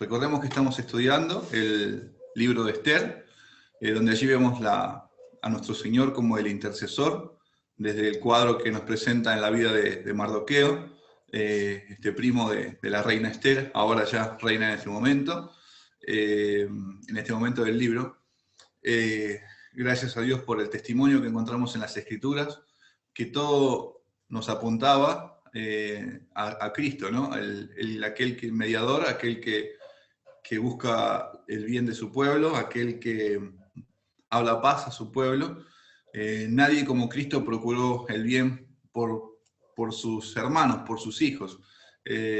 Recordemos que estamos estudiando el libro de Esther, donde allí vemos a nuestro Señor como el intercesor, desde el cuadro que nos presenta en la vida de Mardoqueo, este primo de la reina Esther, ahora ya reina en este momento del libro. Gracias a Dios por el testimonio que encontramos en las Escrituras, que todo nos apuntaba a Cristo, ¿no? Aquel que mediador, aquel que busca el bien de su pueblo, aquel que habla paz a su pueblo. Nadie como Cristo procuró el bien por sus hermanos, por sus hijos.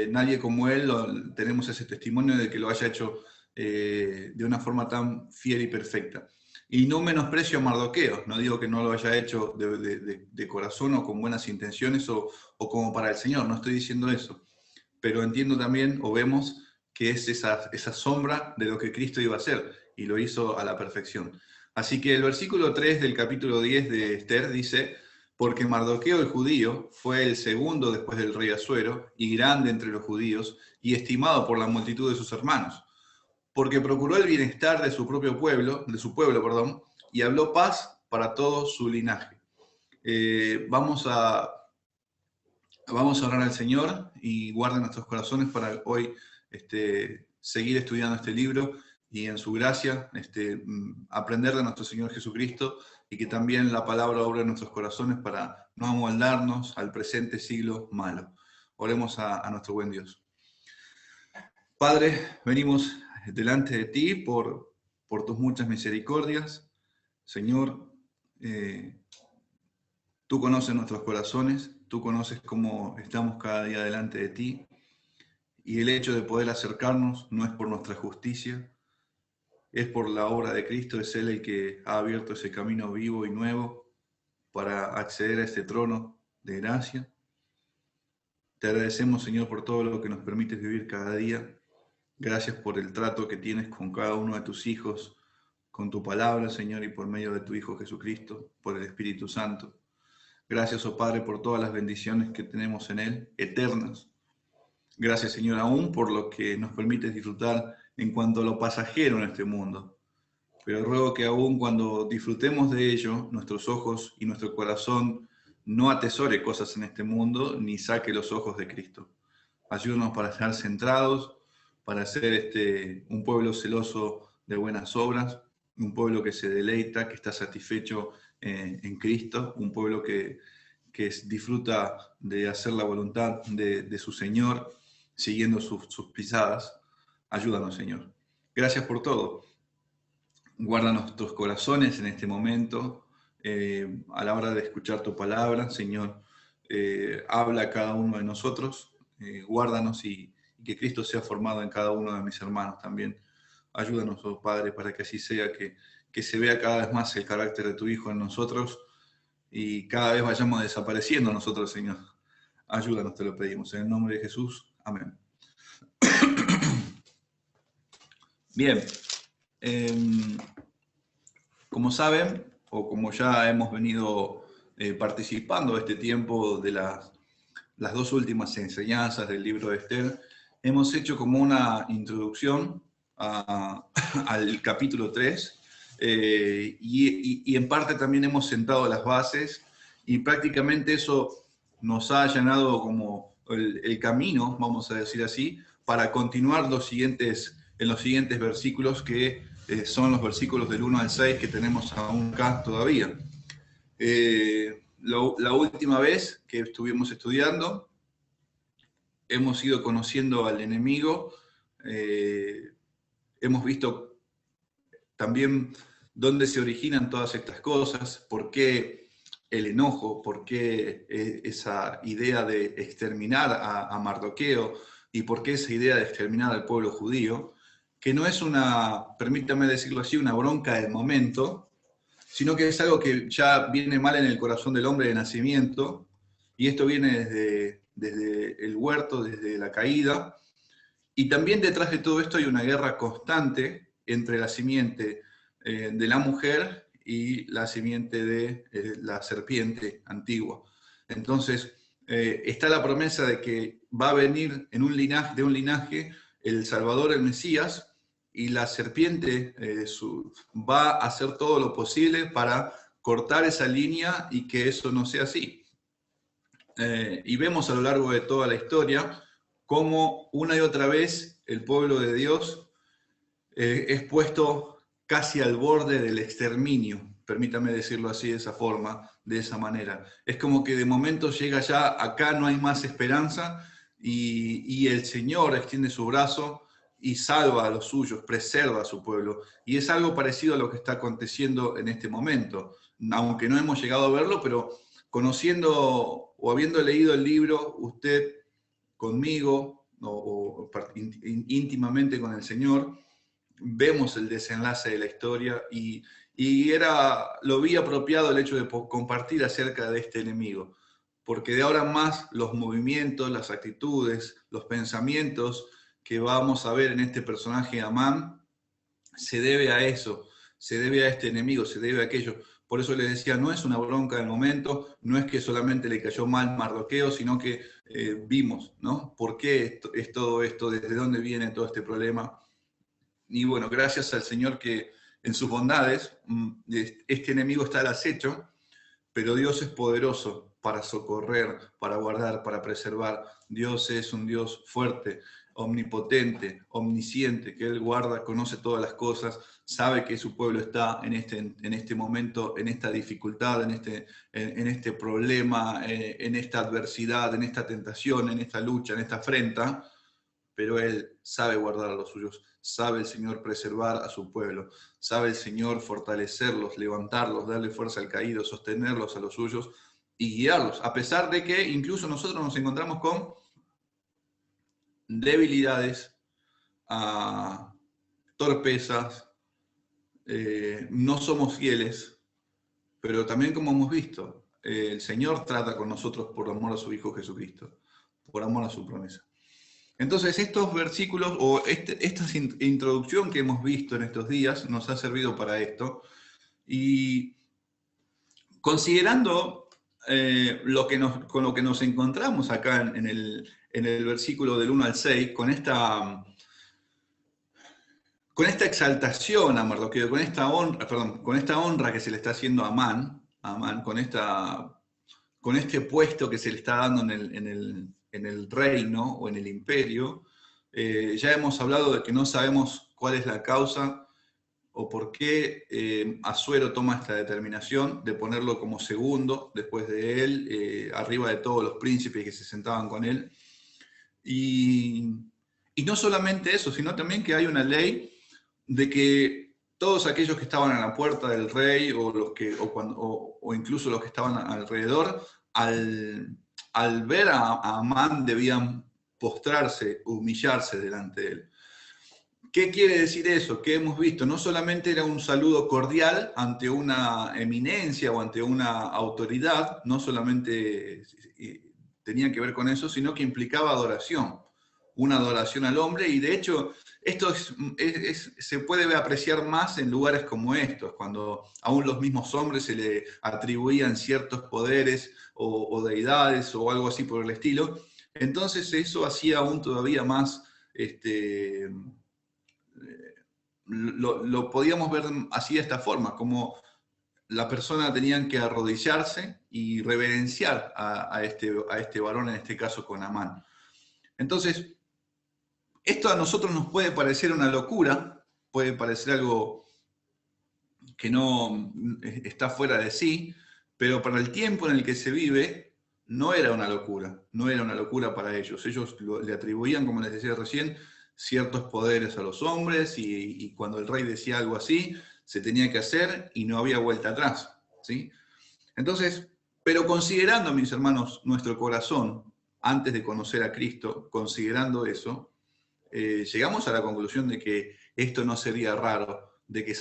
Nadie como Él, tenemos ese testimonio de que lo haya hecho de una forma tan fiel y perfecta. Y no menosprecio a Mardoqueo, no digo que no lo haya hecho de corazón o con buenas intenciones o como para el Señor, no estoy diciendo eso. Pero entiendo también, o vemos, que es esa sombra de lo que Cristo iba a hacer, y lo hizo a la perfección. Así que el versículo 3 del capítulo 10 de Esther dice: porque Mardoqueo el judío fue el segundo después del rey Asuero, y grande entre los judíos, y estimado por la multitud de sus hermanos, porque procuró el bienestar de su pueblo, y habló paz para todo su linaje. Vamos a orar al Señor y guarda nuestros corazones para hoy seguir estudiando este libro y en su gracia aprender de nuestro Señor Jesucristo, y que también la palabra obra en nuestros corazones para no amoldarnos al presente siglo malo. Oremos a nuestro buen Dios. Padre, venimos delante de ti por tus muchas misericordias. Señor, tú conoces nuestros corazones, tú conoces cómo estamos cada día delante de ti, y el hecho de poder acercarnos no es por nuestra justicia, es por la obra de Cristo. Es Él el que ha abierto ese camino vivo y nuevo para acceder a este trono de gracia. Te agradecemos, Señor, por todo lo que nos permites vivir cada día. Gracias por el trato que tienes con cada uno de tus hijos, con tu palabra, Señor, y por medio de tu Hijo Jesucristo, por el Espíritu Santo. Gracias, oh Padre, por todas las bendiciones que tenemos en Él, eternas. Gracias, Señor, aún por lo que nos permites disfrutar en cuanto a lo pasajero en este mundo. Pero ruego que aún cuando disfrutemos de ello, nuestros ojos y nuestro corazón no atesore cosas en este mundo, ni saque los ojos de Cristo. Ayúdanos para estar centrados, para ser un pueblo celoso de buenas obras, un pueblo que se deleita, que está satisfecho en Cristo, un pueblo que disfruta de hacer la voluntad de su Señor, siguiendo sus pisadas. Ayúdanos, Señor. Gracias por todo. Guarda nuestros corazones en este momento, a la hora de escuchar tu palabra, Señor. Habla a cada uno de nosotros, guárdanos y que Cristo sea formado en cada uno de mis hermanos también. Ayúdanos, oh Padre, para que así sea, que se vea cada vez más el carácter de tu Hijo en nosotros y cada vez vayamos desapareciendo nosotros, Señor. Ayúdanos, te lo pedimos. En el nombre de Jesús. Amén. Bien. Como saben, o como ya hemos venido participando de este tiempo de las dos últimas enseñanzas del libro de Esther, hemos hecho como una introducción al capítulo 3, y en parte también hemos sentado las bases, y prácticamente eso nos ha allanado como el camino, vamos a decir así, para continuar en los siguientes versículos, que son los versículos del 1 al 6 que tenemos aún acá todavía. La última vez que estuvimos estudiando, hemos ido conociendo al enemigo, hemos visto también dónde se originan todas estas cosas, por qué el enojo, por qué esa idea de exterminar a Mardoqueo, y por qué esa idea de exterminar al pueblo judío, que no es permítame decirlo así, una bronca del momento, sino que es algo que ya viene mal en el corazón del hombre de nacimiento, y esto viene desde el huerto, desde la caída, y también detrás de todo esto hay una guerra constante entre la simiente de la mujer y la simiente de la serpiente antigua. Entonces, está la promesa de que va a venir de un linaje el Salvador, el Mesías, y la serpiente va a hacer todo lo posible para cortar esa línea y que eso no sea así. Y vemos a lo largo de toda la historia cómo una y otra vez el pueblo de Dios es puesto casi al borde del exterminio, permítame decirlo así, de esa forma, de esa manera. Es como que de momento llega ya, acá no hay más esperanza, y el Señor extiende su brazo y salva a los suyos, preserva a su pueblo. Y es algo parecido a lo que está aconteciendo en este momento, aunque no hemos llegado a verlo, pero conociendo o habiendo leído el libro, usted conmigo o íntimamente con el Señor, vemos el desenlace de la historia y lo vi apropiado el hecho de compartir acerca de este enemigo, porque de ahora en más los movimientos, las actitudes, los pensamientos que vamos a ver en este personaje Amán se debe a eso, se debe a este enemigo, se debe a aquello. Por eso les decía, no es una bronca del momento, no es que solamente le cayó mal Mardoqueo, sino que vimos, ¿no? ¿Por qué es todo esto? ¿Desde dónde viene todo este problema? Y bueno, gracias al Señor que en sus bondades este enemigo está al acecho, pero Dios es poderoso para socorrer, para guardar, para preservar. Dios es un Dios fuerte, omnipotente, omnisciente, que Él guarda, conoce todas las cosas, sabe que su pueblo está en este momento, en esta dificultad, en este problema, en esta adversidad, en esta tentación, en esta lucha, en esta afrenta, pero Él sabe guardar a los suyos, sabe el Señor preservar a su pueblo, sabe el Señor fortalecerlos, levantarlos, darle fuerza al caído, sostenerlos a los suyos y guiarlos, a pesar de que incluso nosotros nos encontramos con debilidades, torpezas, no somos fieles, pero también como hemos visto, el Señor trata con nosotros por amor a su Hijo Jesucristo, por amor a su promesa. Entonces, estos versículos o esta introducción que hemos visto en estos días nos ha servido para esto. Y considerando con lo que nos encontramos acá en el versículo del 1 al 6, con esta exaltación a Mardoqueo, con esta honra que se le está haciendo a Amán, con este puesto que se le está dando en el reino o en el imperio, ya hemos hablado de que no sabemos cuál es la causa o por qué Asuero toma esta determinación de ponerlo como segundo después de él, arriba de todos los príncipes que se sentaban con él. Y no solamente eso, sino también que hay una ley de que todos aquellos que estaban a la puerta del rey o incluso los que estaban alrededor, al ver a Amán debían postrarse, humillarse delante de él. ¿Qué quiere decir eso? Que hemos visto, no solamente era un saludo cordial ante una eminencia o ante una autoridad, no solamente tenía que ver con eso, sino que implicaba adoración, una adoración al hombre, y de hecho esto se puede apreciar más en lugares como estos, cuando aún los mismos hombres se le atribuían ciertos poderes o deidades o algo así por el estilo. Entonces eso hacía aún todavía más, lo podíamos ver así de esta forma, como la persona tenía que arrodillarse y reverenciar a este varón, en este caso con Amán. Entonces, esto a nosotros nos puede parecer una locura, puede parecer algo que no está fuera de sí, pero para el tiempo en el que se vive, no era una locura para ellos. Ellos le atribuían, como les decía recién, ciertos poderes a los hombres y cuando el rey decía algo así, se tenía que hacer y no había vuelta atrás, ¿sí? Entonces, pero considerando, mis hermanos, nuestro corazón, antes de conocer a Cristo, considerando eso, llegamos a la conclusión de que esto no sería raro, de que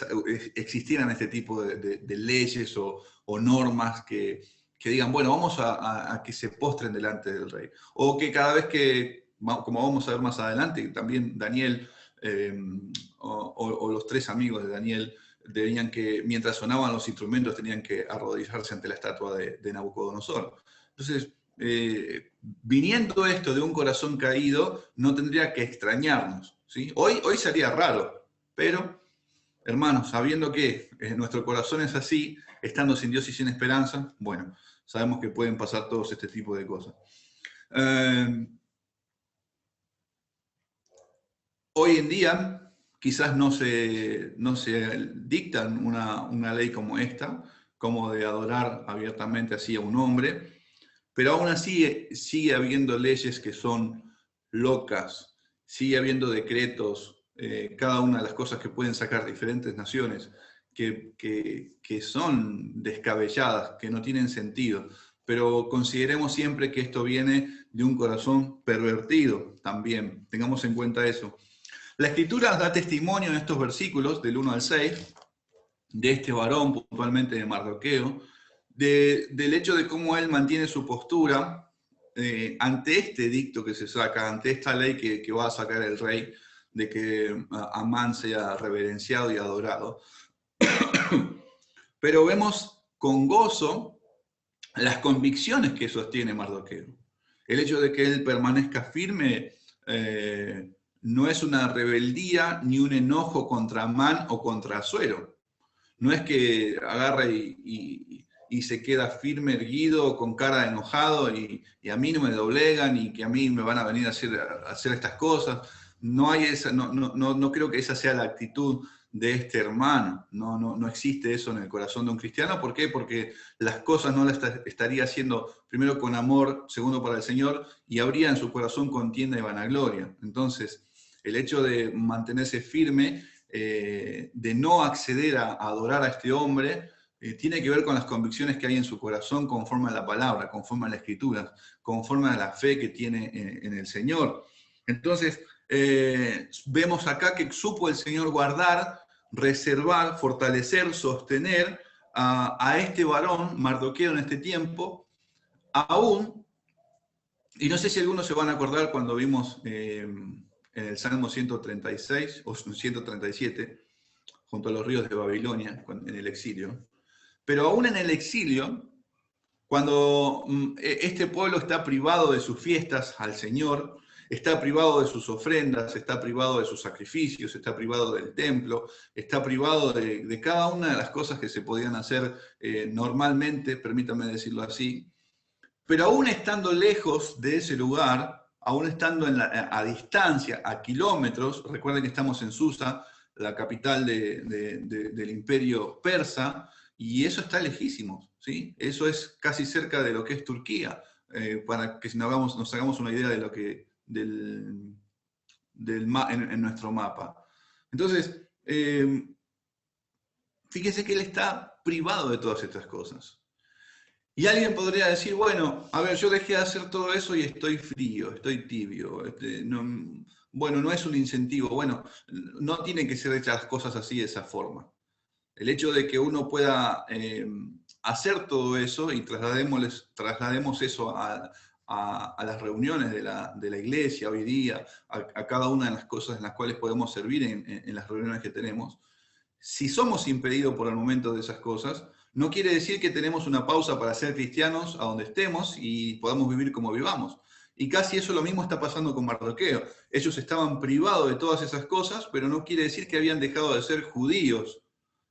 existieran este tipo de leyes o normas que digan, bueno, vamos a que se postren delante del rey. O que cada vez que, como vamos a ver más adelante, también Daniel o los tres amigos de Daniel debían que, mientras sonaban los instrumentos, tenían que arrodillarse ante la estatua de Nabucodonosor. Entonces, viniendo esto de un corazón caído, no tendría que extrañarnos, ¿sí? Hoy sería raro, pero, hermanos, sabiendo que nuestro corazón es así, estando sin Dios y sin esperanza, bueno, sabemos que pueden pasar todos este tipo de cosas. Hoy en día quizás no se dictan una ley como esta, como de adorar abiertamente así a un hombre, pero aún así sigue habiendo leyes que son locas, sigue habiendo decretos, cada una de las cosas que pueden sacar diferentes naciones, que son descabelladas, que no tienen sentido. Pero consideremos siempre que esto viene de un corazón pervertido también, tengamos en cuenta eso. La Escritura da testimonio en estos versículos, del 1 al 6, de este varón, puntualmente de Mardoqueo, del hecho de cómo él mantiene su postura ante este edicto que se saca, ante esta ley que va a sacar el rey, de que Amán sea reverenciado y adorado. Pero vemos con gozo las convicciones que sostiene Mardoqueo. El hecho de que él permanezca firme no es una rebeldía ni un enojo contra Amán o contra Asuero. No es que agarra y se queda firme, erguido, con cara de enojado y a mí no me doblegan y que a mí me van a venir a hacer estas cosas. No hay esa, no creo que esa sea la actitud de este hermano. No existe eso en el corazón de un cristiano. ¿Por qué? Porque las cosas no las estaría haciendo primero con amor, segundo para el Señor, y habría en su corazón contienda y vanagloria. Entonces, el hecho de mantenerse firme, de no acceder a adorar a este hombre, tiene que ver con las convicciones que hay en su corazón conforme a la palabra, conforme a la escritura, conforme a la fe que tiene en el Señor. Entonces, vemos acá que supo el Señor guardar, reservar, fortalecer, sostener a este varón, Mardoqueo, en este tiempo, aún, y no sé si algunos se van a acordar cuando vimos en el Salmo 136 o 137, junto a los ríos de Babilonia, en el exilio. Pero aún en el exilio, cuando este pueblo está privado de sus fiestas al Señor, está privado de sus ofrendas, está privado de sus sacrificios, está privado del templo, está privado de cada una de las cosas que se podían hacer normalmente, permítanme decirlo así, pero aún estando lejos de ese lugar, aún estando a distancia, a kilómetros, recuerden que estamos en Susa, la capital del imperio persa, y eso está lejísimo, ¿sí? Eso es casi cerca de lo que es Turquía, para que nos hagamos una idea de lo que en nuestro mapa. Entonces, fíjense que él está privado de todas estas cosas. Y alguien podría decir, bueno, a ver, yo dejé de hacer todo eso y estoy frío, estoy tibio. Bueno, no es un incentivo. Bueno, no tienen que ser hechas las cosas así de esa forma. El hecho de que uno pueda hacer todo eso y traslademos eso a las reuniones de la iglesia hoy día, a cada una de las cosas en las cuales podemos servir en las reuniones que tenemos. Si somos impedidos por el momento de esas cosas, no quiere decir que tenemos una pausa para ser cristianos a donde estemos y podamos vivir como vivamos. Y casi eso lo mismo está pasando con Mardoqueo. Ellos estaban privados de todas esas cosas, pero no quiere decir que habían dejado de ser judíos.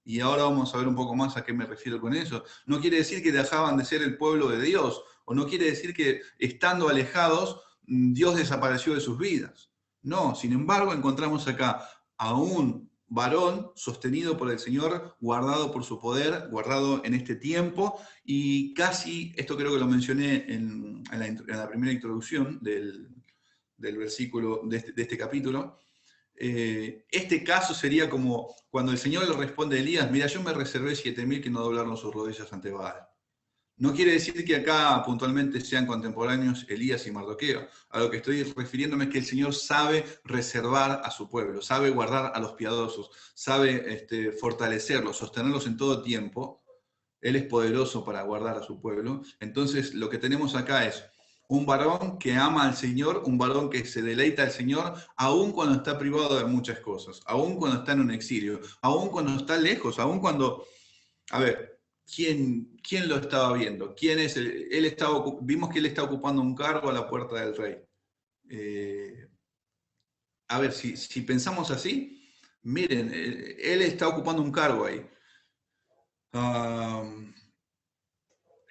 Y ahora vamos a ver un poco más a qué me refiero con eso. No quiere decir que dejaban de ser el pueblo de Dios, o no quiere decir que estando alejados, Dios desapareció de sus vidas. No, sin embargo, encontramos acá a un varón sostenido por el Señor, guardado por su poder, guardado en este tiempo, y casi, esto creo que lo mencioné en la primera introducción del versículo de este capítulo. Este caso sería como cuando el Señor le responde a Elías, mira, yo me reservé 7.000 que no doblaron sus rodillas ante Baal. No quiere decir que acá puntualmente sean contemporáneos Elías y Mardoqueo. A lo que estoy refiriéndome es que el Señor sabe reservar a su pueblo, sabe guardar a los piadosos, sabe fortalecerlos, sostenerlos en todo tiempo. Él es poderoso para guardar a su pueblo. Entonces, lo que tenemos acá es un varón que ama al Señor, un varón que se deleita al Señor, aun cuando está privado de muchas cosas, aun cuando está en un exilio, aun cuando está lejos, aun cuando... A ver, ¿quién lo estaba viendo? ¿Quién es? Vimos que él está ocupando un cargo a la puerta del rey. A ver, si pensamos así, miren, él está ocupando un cargo ahí.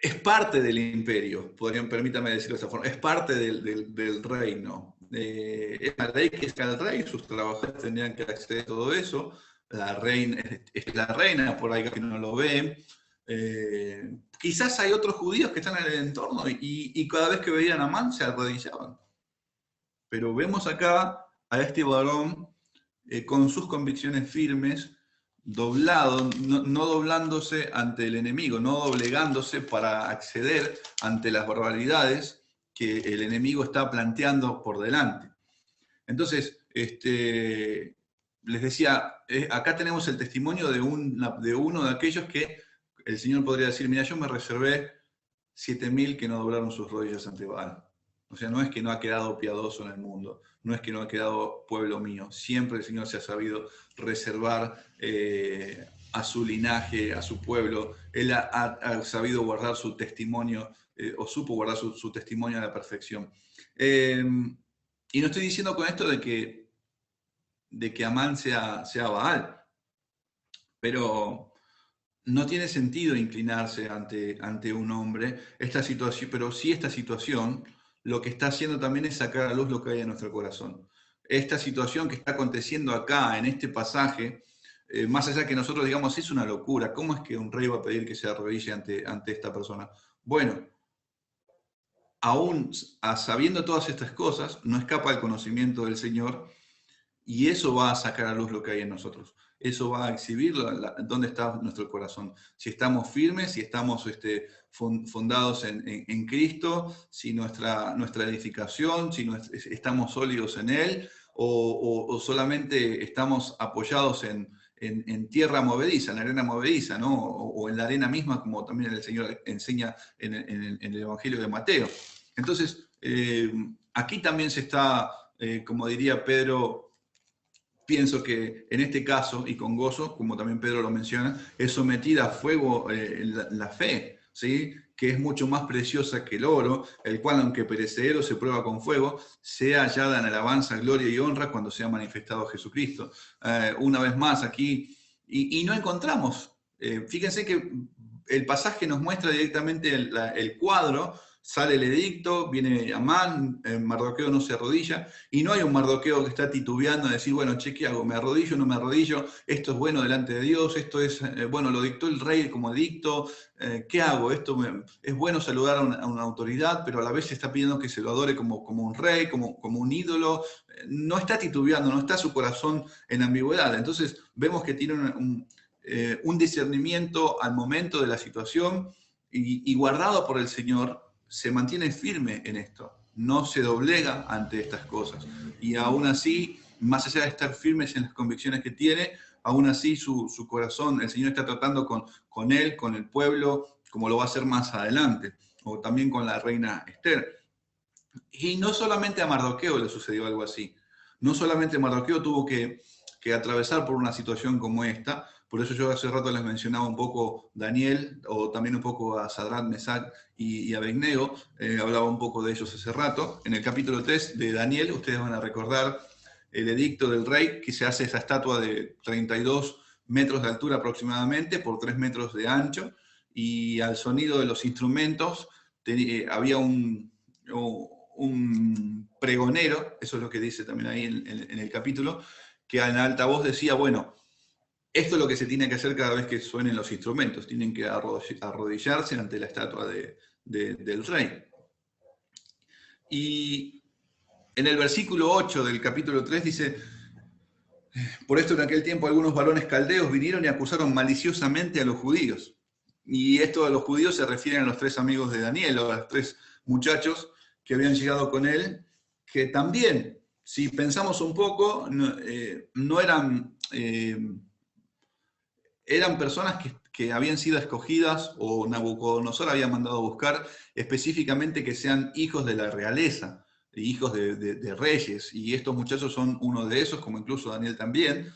Es parte del imperio, permítame decirlo de esa forma, es parte del reino. Es la ley que es el rey, sus trabajadores tendrían que acceder a todo eso. La reina es la reina, por ahí que no lo ven. Quizás hay otros judíos que están en el entorno y cada vez que veían a Amán se arrodillaban. Pero vemos acá a este varón con sus convicciones firmes, doblado, no doblándose ante el enemigo, no doblegándose para acceder ante las barbaridades que el enemigo está planteando por delante. Entonces, les decía, acá tenemos el testimonio de uno de aquellos que el Señor podría decir, mira, yo me reservé 7.000 que no doblaron sus rodillas ante Baal. O sea, no es que no ha quedado piadoso en el mundo, no es que no ha quedado pueblo mío. Siempre el Señor se ha sabido reservar a su linaje, a su pueblo. Él ha sabido guardar su testimonio, o supo guardar su testimonio a la perfección. Y no estoy diciendo con esto de que Amán sea Baal, pero no tiene sentido inclinarse ante un hombre. Pero sí esta situación lo que está haciendo también es sacar a luz lo que hay en nuestro corazón. Esta situación que está aconteciendo acá, en este pasaje, más allá que nosotros digamos, es una locura, ¿cómo es que un rey va a pedir que se arrodille ante esta persona? Bueno, aún sabiendo todas estas cosas, no escapa el conocimiento del Señor, y eso va a sacar a luz lo que hay en nosotros. Eso va a exhibir dónde está nuestro corazón. Si estamos firmes, si estamos fundados en Cristo, si nuestra edificación, si estamos sólidos en Él, o solamente estamos apoyados en tierra movediza, en arena movediza, ¿no? O en la arena misma, como también el Señor enseña en el Evangelio de Mateo. Entonces, aquí también se está, como diría Pedro, pienso que en este caso, y con gozo, como también Pedro lo menciona, es sometida a fuego la fe, ¿sí? Que es mucho más preciosa que el oro, el cual, aunque perecedero, se prueba con fuego, sea hallada en alabanza, gloria y honra cuando sea manifestado Jesucristo. Una vez más aquí, y no encontramos, fíjense que el pasaje nos muestra directamente el cuadro. Sale el edicto, viene Amán, Mardoqueo no se arrodilla, y no hay un Mardoqueo que está titubeando a decir, bueno, che, ¿qué hago? ¿Me arrodillo o no me arrodillo? Esto es bueno delante de Dios, esto es, bueno, lo dictó el rey como edicto, ¿qué hago? Es bueno saludar a una autoridad, pero a la vez se está pidiendo que se lo adore como un rey, como un ídolo. No está titubeando, no está su corazón en ambigüedad. Entonces vemos que tiene un discernimiento al momento de la situación y guardado por el Señor, se mantiene firme en esto, no se doblega ante estas cosas. Y aún así, más allá de estar firmes en las convicciones que tiene, aún así su corazón, el Señor está tratando con él, con el pueblo, como lo va a hacer más adelante, o también con la reina Esther. Y no solamente a Mardoqueo le sucedió algo así, no solamente Mardoqueo tuvo que atravesar por una situación como esta. Por eso yo hace rato les mencionaba un poco Daniel, o también un poco a Sadrach, Mesach y Abednego, hablaba un poco de ellos hace rato. En el capítulo 3 de Daniel, ustedes van a recordar el edicto del rey, que se hace esa estatua de 32 metros de altura aproximadamente, por 3 metros de ancho, y al sonido de los instrumentos había un pregonero, eso es lo que dice también ahí en el capítulo, que en alta voz decía, bueno, esto es lo que se tiene que hacer cada vez que suenen los instrumentos, tienen que arrodillarse ante la estatua del rey. Y en el versículo 8 del capítulo 3 dice, por esto en aquel tiempo algunos varones caldeos vinieron y acusaron maliciosamente a los judíos. Y esto de los judíos se refieren a los 3 amigos de Daniel, o a los 3 muchachos que habían llegado con él, que también, si pensamos un poco, no eran... eran personas que habían sido escogidas, o Nabucodonosor había mandado a buscar específicamente que sean hijos de la realeza, hijos de reyes, y estos muchachos son uno de esos, como incluso Daniel también.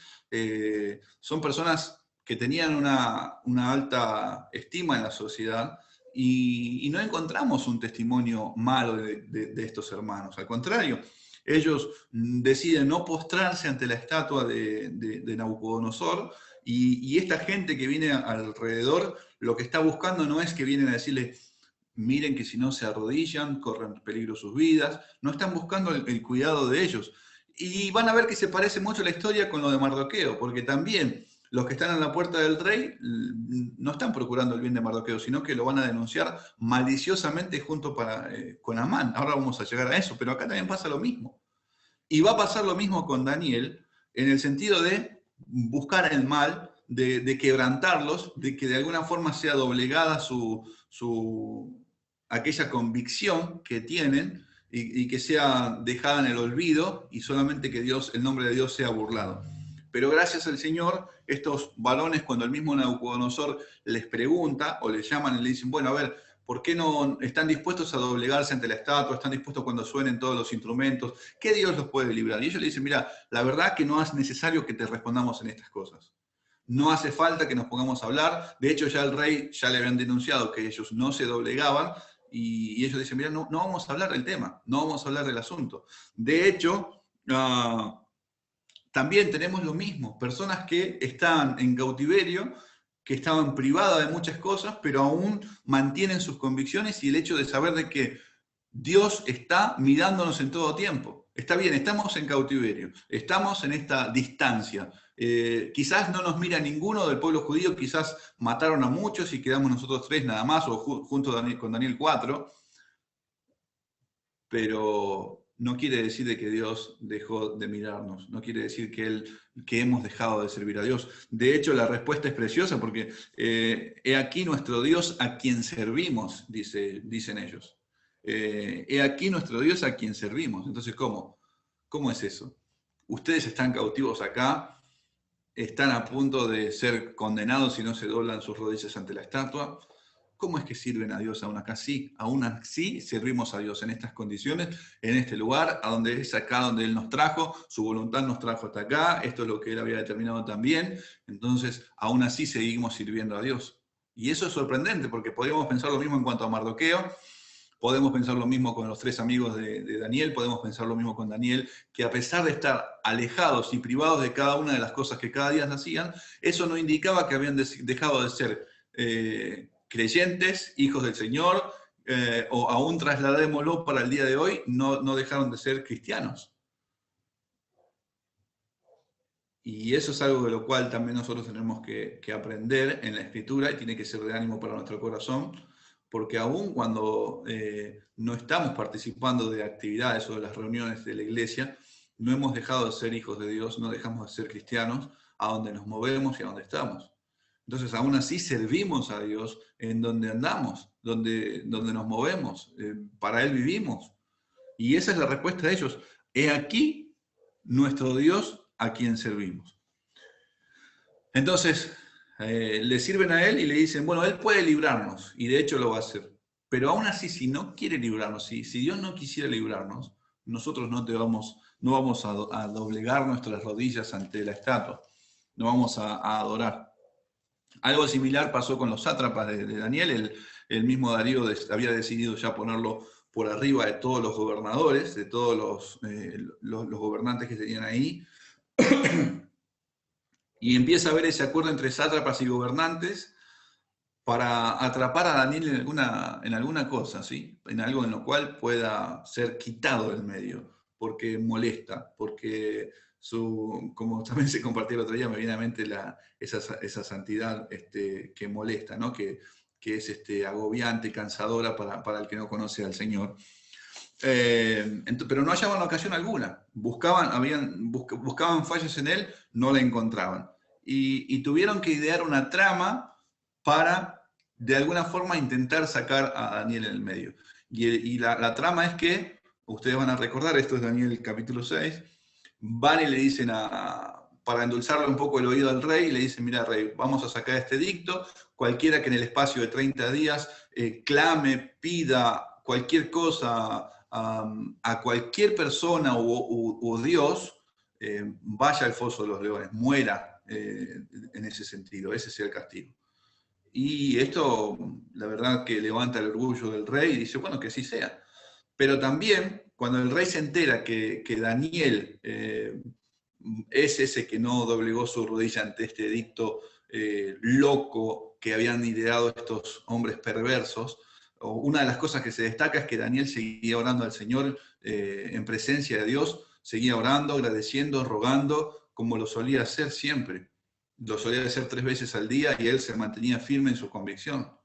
Son personas que tenían una alta estima en la sociedad, y no encontramos un testimonio malo de estos hermanos. Al contrario, ellos deciden no postrarse ante la estatua de Nabucodonosor, y esta gente que viene alrededor lo que está buscando no es que vienen a decirle, miren que si no se arrodillan, corren peligro sus vidas, no están buscando el cuidado de ellos. Y van a ver que se parece mucho la historia con lo de Mardoqueo, porque también los que están en la puerta del rey no están procurando el bien de Mardoqueo, sino que lo van a denunciar maliciosamente junto con Amán. Ahora vamos a llegar a eso, pero acá también pasa lo mismo. Y va a pasar lo mismo con Daniel, en el sentido de buscar el mal, de quebrantarlos, de que de alguna forma sea doblegada aquella convicción que tienen, y que sea dejada en el olvido, y solamente que el nombre de Dios sea burlado. Pero gracias al Señor, estos varones, cuando el mismo Nabucodonosor les pregunta o les llaman y le dicen, bueno, a ver, ¿por qué no están dispuestos a doblegarse ante la estatua? ¿Están dispuestos cuando suenen todos los instrumentos? ¿Qué Dios los puede librar? Y ellos le dicen, mira, la verdad que no es necesario que te respondamos en estas cosas. No hace falta que nos pongamos a hablar. De hecho, ya el rey ya le habían denunciado que ellos no se doblegaban, y ellos dicen, mira, no vamos a hablar del tema, no vamos a hablar del asunto. De hecho, también tenemos lo mismo, personas que están en cautiverio, que estaban privadas de muchas cosas, pero aún mantienen sus convicciones y el hecho de saber de que Dios está mirándonos en todo tiempo. Está bien, estamos en cautiverio, estamos en esta distancia. Quizás no nos mira ninguno del pueblo judío, quizás mataron a muchos y quedamos nosotros 3 nada más, o junto con Daniel 4, pero no quiere decir de que Dios dejó de mirarnos, no quiere decir que hemos dejado de servir a Dios. De hecho, la respuesta es preciosa porque he aquí nuestro Dios a quien servimos, dicen ellos. He aquí nuestro Dios a quien servimos. Entonces, ¿cómo? ¿Cómo es eso? Ustedes están cautivos acá, están a punto de ser condenados si no se doblan sus rodillas ante la estatua. ¿Cómo es que sirven a Dios aún acá? Sí, aún así servimos a Dios en estas condiciones, en este lugar, a donde es acá donde Él nos trajo, su voluntad nos trajo hasta acá, esto es lo que Él había determinado también, entonces aún así seguimos sirviendo a Dios. Y eso es sorprendente, porque podríamos pensar lo mismo en cuanto a Mardoqueo, podemos pensar lo mismo con los 3 amigos de Daniel, podemos pensar lo mismo con Daniel, que a pesar de estar alejados y privados de cada una de las cosas que cada día hacían, eso no indicaba que habían dejado de ser creyentes, hijos del Señor, o aún trasladémoslo para el día de hoy, no dejaron de ser cristianos. Y eso es algo de lo cual también nosotros tenemos que aprender en la Escritura, y tiene que ser de ánimo para nuestro corazón, porque aún cuando no estamos participando de actividades o de las reuniones de la iglesia, no hemos dejado de ser hijos de Dios, no dejamos de ser cristianos, a donde nos movemos y a donde estamos. Entonces, aún así servimos a Dios en donde andamos, donde nos movemos, para Él vivimos. Y esa es la respuesta de ellos. He aquí nuestro Dios a quien servimos. Entonces, le sirven a Él y le dicen, bueno, Él puede librarnos, y de hecho lo va a hacer. Pero aún así, si no quiere librarnos, si Dios no quisiera librarnos, nosotros no vamos a doblegar nuestras rodillas ante la estatua, no vamos a adorar. Algo similar pasó con los sátrapas de Daniel. El mismo Darío había decidido ya ponerlo por arriba de todos los gobernadores, de todos los gobernantes que tenían ahí. Y empieza a haber ese acuerdo entre sátrapas y gobernantes para atrapar a Daniel en alguna cosa, ¿sí? En algo en lo cual pueda ser quitado del medio, porque molesta, porque como también se compartió el otro día, me viene a mente esa santidad que molesta, ¿no? Que es agobiante, cansadora para el que no conoce al Señor. Pero no hallaban ocasión alguna. Buscaban fallas en Él, no la encontraban. Y tuvieron que idear una trama para, de alguna forma, intentar sacar a Daniel en el medio. Y la trama es que, ustedes van a recordar, esto es Daniel capítulo 6, van y le dicen, para endulzarle un poco el oído al rey, le dicen, mira rey, vamos a sacar este edicto, cualquiera que en el espacio de 30 días clame, pida cualquier cosa a cualquier persona o Dios, vaya al foso de los leones, muera en ese sentido, ese sea el castigo. Y esto, la verdad, que levanta el orgullo del rey y dice, bueno, que así sea. Pero también, cuando el rey se entera que Daniel es ese que no doblegó su rodilla ante este edicto loco que habían ideado estos hombres perversos, una de las cosas que se destaca es que Daniel seguía orando al Señor en presencia de Dios, seguía orando, agradeciendo, rogando, como lo solía hacer siempre. Lo solía hacer 3 veces al día y él se mantenía firme en su convicción.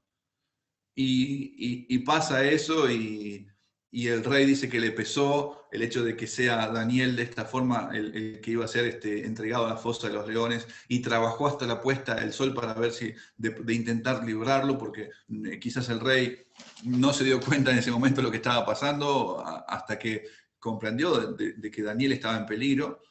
Y pasa eso y el rey dice que le pesó el hecho de que sea Daniel de esta forma el que iba a ser entregado a la fosa de los leones, y trabajó hasta la puesta del sol para ver si de intentar librarlo, porque quizás el rey no se dio cuenta en ese momento de lo que estaba pasando hasta que comprendió de que Daniel estaba en peligro.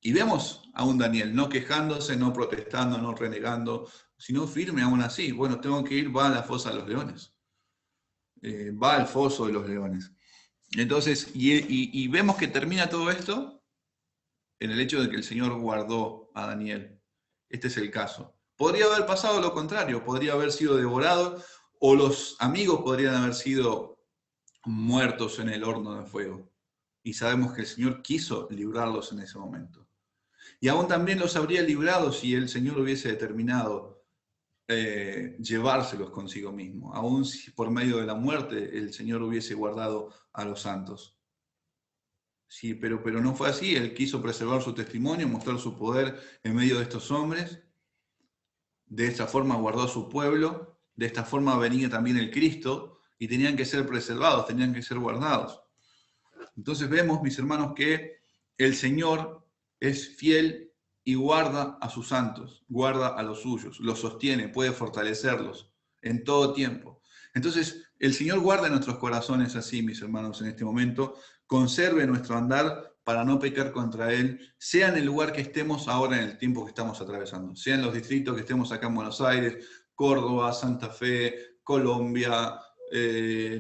Y vemos a un Daniel no quejándose, no protestando, no renegando, sino firme aún así. Bueno, tengo que ir, va a la fosa de los leones. Va al foso de los leones. Entonces, y vemos que termina todo esto en el hecho de que el Señor guardó a Daniel. Este es el caso. Podría haber pasado lo contrario, podría haber sido devorado, o los amigos podrían haber sido muertos en el horno de fuego. Y sabemos que el Señor quiso librarlos en ese momento. Y aún también los habría librado si el Señor hubiese determinado llevárselos consigo mismo. Aún si por medio de la muerte el Señor hubiese guardado a los santos. Sí, pero no fue así. Él quiso preservar su testimonio, mostrar su poder en medio de estos hombres. De esta forma guardó a su pueblo. De esta forma venía también el Cristo. Y tenían que ser preservados, tenían que ser guardados. Entonces vemos, mis hermanos, que el Señor es fiel y guarda a sus santos, guarda a los suyos, los sostiene, puede fortalecerlos en todo tiempo. Entonces, el Señor guarda nuestros corazones así, mis hermanos, en este momento, conserve nuestro andar para no pecar contra Él, sea en el lugar que estemos ahora en el tiempo que estamos atravesando, sea en los distritos que estemos acá en Buenos Aires, Córdoba, Santa Fe, Colombia,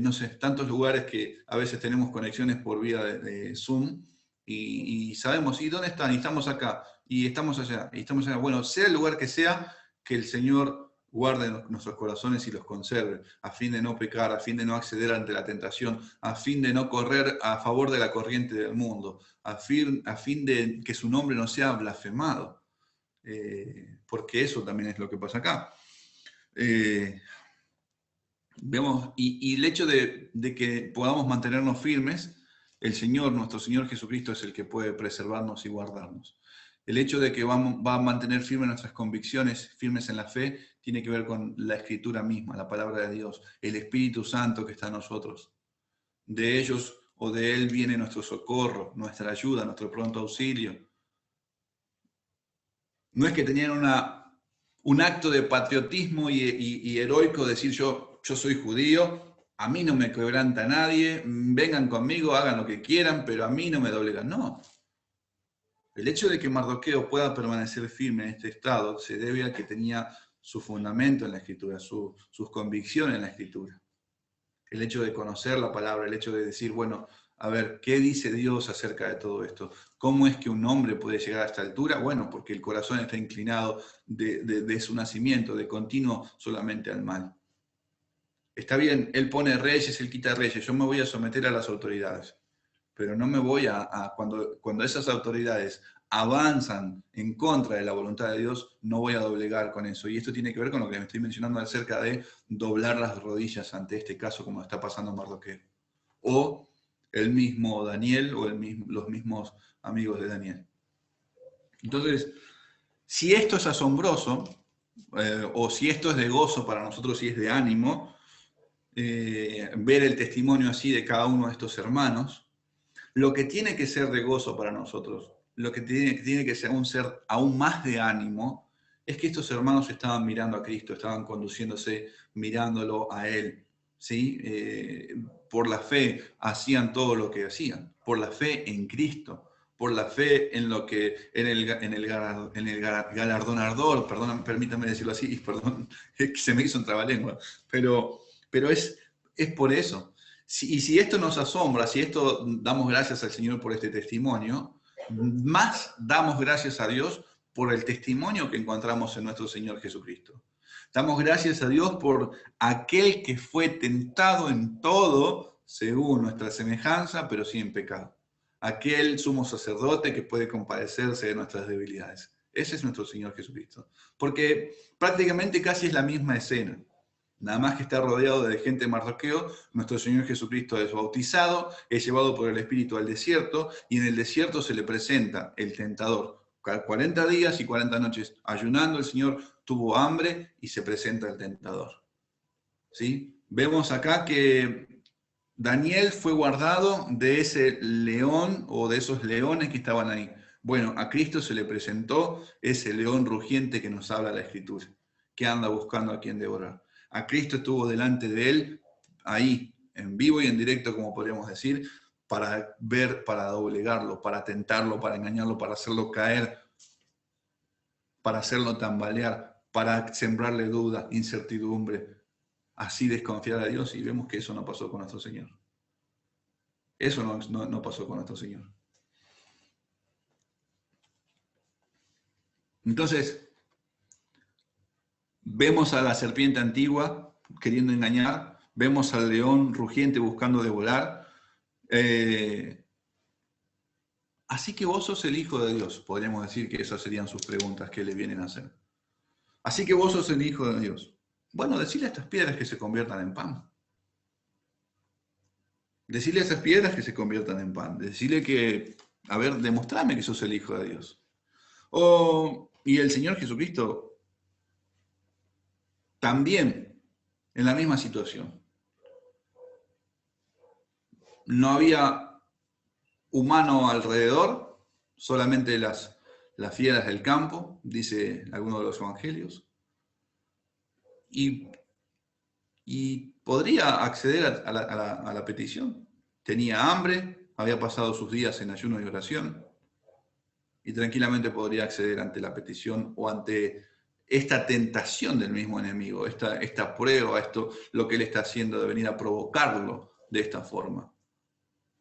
no sé, tantos lugares que a veces tenemos conexiones por vía de Zoom y sabemos, ¿y dónde están? Y estamos acá, y estamos allá, y estamos allá. Bueno, sea el lugar que sea, que el Señor guarde nuestros corazones y los conserve, a fin de no pecar, a fin de no acceder ante la tentación, a fin de no correr a favor de la corriente del mundo, a fin de que su nombre no sea blasfemado, porque eso también es lo que pasa acá. Vemos, y el hecho de que podamos mantenernos firmes, el Señor, nuestro Señor Jesucristo, es el que puede preservarnos y guardarnos. El hecho de que va a mantener firmes nuestras convicciones, firmes en la fe, tiene que ver con la Escritura misma, la palabra de Dios, el Espíritu Santo que está en nosotros. De ellos o de Él viene nuestro socorro, nuestra ayuda, nuestro pronto auxilio. No es que tenían un acto de patriotismo y heroico, decir yo soy judío, a mí no me quebranta nadie, vengan conmigo, hagan lo que quieran, pero a mí no me doblegan. No. El hecho de que Mardoqueo pueda permanecer firme en este estado se debe a que tenía su fundamento en la Escritura, sus convicciones en la Escritura. El hecho de conocer la palabra, el hecho de decir, bueno, a ver, ¿qué dice Dios acerca de todo esto? ¿Cómo es que un hombre puede llegar a esta altura? Bueno, porque el corazón está inclinado de su nacimiento, de continuo solamente al mal. Está bien, él pone reyes, él quita reyes, yo me voy a someter a las autoridades, pero no me voy cuando esas autoridades avanzan en contra de la voluntad de Dios, no voy a doblegar con eso. Y esto tiene que ver con lo que me estoy mencionando acerca de doblar las rodillas ante este caso, como está pasando en Mardoqueo. O el mismo Daniel o los mismos amigos de Daniel. Entonces, si esto es asombroso, o si esto es de gozo para nosotros, si es de ánimo, ver el testimonio así de cada uno de estos hermanos, lo que tiene que ser de gozo para nosotros, lo que tiene que ser aún más de ánimo, es que estos hermanos estaban mirando a Cristo, estaban conduciéndose mirándolo a Él, ¿sí? Por la fe hacían todo lo que hacían, por la fe en Cristo, por la fe en lo que en el galardonador, perdón, permítanme decirlo así, perdón, es que se me hizo un trabalengua, pero es por eso. Y si esto nos asombra, si esto damos gracias al Señor por este testimonio, más damos gracias a Dios por el testimonio que encontramos en nuestro Señor Jesucristo. Damos gracias a Dios por aquel que fue tentado en todo según nuestra semejanza, pero sin pecado. Aquel sumo sacerdote que puede compadecerse de nuestras debilidades. Ese es nuestro Señor Jesucristo. Porque prácticamente casi es la misma escena. Nada más que está rodeado de gente de Mardoqueo, nuestro Señor Jesucristo es bautizado, es llevado por el Espíritu al desierto, y en el desierto se le presenta el tentador. 40 días y 40 noches ayunando, el Señor tuvo hambre y se presenta el tentador. ¿Sí? Vemos acá que Daniel fue guardado de ese león o de esos leones que estaban ahí. Bueno, a Cristo se le presentó ese león rugiente que nos habla la Escritura, que anda buscando a quien devorar. A Cristo estuvo delante de él, ahí, en vivo y en directo, como podríamos decir, para ver, para doblegarlo, para tentarlo, para engañarlo, para hacerlo caer, para hacerlo tambalear, para sembrarle duda, incertidumbre, así desconfiar a Dios, y vemos que eso no pasó con nuestro Señor. Eso no pasó con nuestro Señor. Entonces, vemos a la serpiente antigua queriendo engañar, vemos al león rugiente buscando devorar. Así que vos sos el Hijo de Dios. Podríamos decir que esas serían sus preguntas que le vienen a hacer. Así que vos sos el Hijo de Dios. Bueno, decirle a estas piedras que se conviertan en pan. Decirle a esas piedras que se conviertan en pan. Decirle que, a ver, demostrame que sos el Hijo de Dios. Y el Señor Jesucristo también en la misma situación. No había humano alrededor, solamente las fieras del campo, dice alguno de los evangelios. Y podría acceder a la petición. Tenía hambre, había pasado sus días en ayuno y oración, y tranquilamente podría acceder ante la petición o ante esta tentación del mismo enemigo, esta prueba, esto, lo que él está haciendo de venir a provocarlo de esta forma.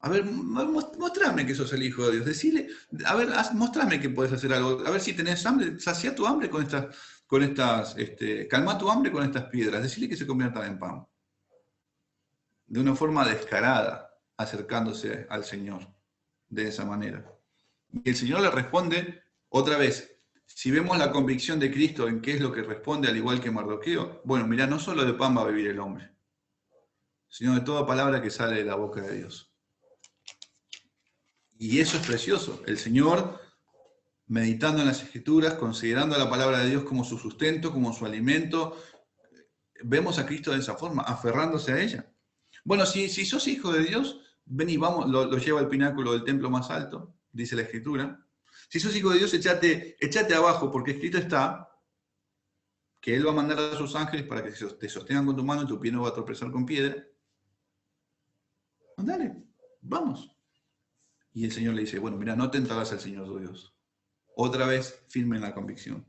A ver, mostrame que sos el Hijo de Dios. Decirle, a ver, mostrame que puedes hacer algo. A ver si tenés hambre, sacia tu hambre con estas, calma tu hambre con estas piedras. Decirle que se conviertan en pan. De una forma descarada, acercándose al Señor de esa manera. Y el Señor le responde otra vez. Si vemos la convicción de Cristo en qué es lo que responde, al igual que Mardoqueo, bueno, mira, no solo de pan va a vivir el hombre, sino de toda palabra que sale de la boca de Dios. Y eso es precioso. El Señor, meditando en las Escrituras, considerando la palabra de Dios como su sustento, como su alimento, vemos a Cristo de esa forma, aferrándose a ella. Bueno, si sos hijo de Dios, ven y vamos, lo lleva al pináculo del templo más alto, dice la Escritura. Si sos hijo de Dios, échate abajo, porque escrito está que Él va a mandar a sus ángeles para que te sostengan con tu mano y tu pie no va a tropezar con piedra. Dale, vamos. Y el Señor le dice, bueno, mira, no tentarás al Señor tu Dios. Otra vez, firme en la convicción.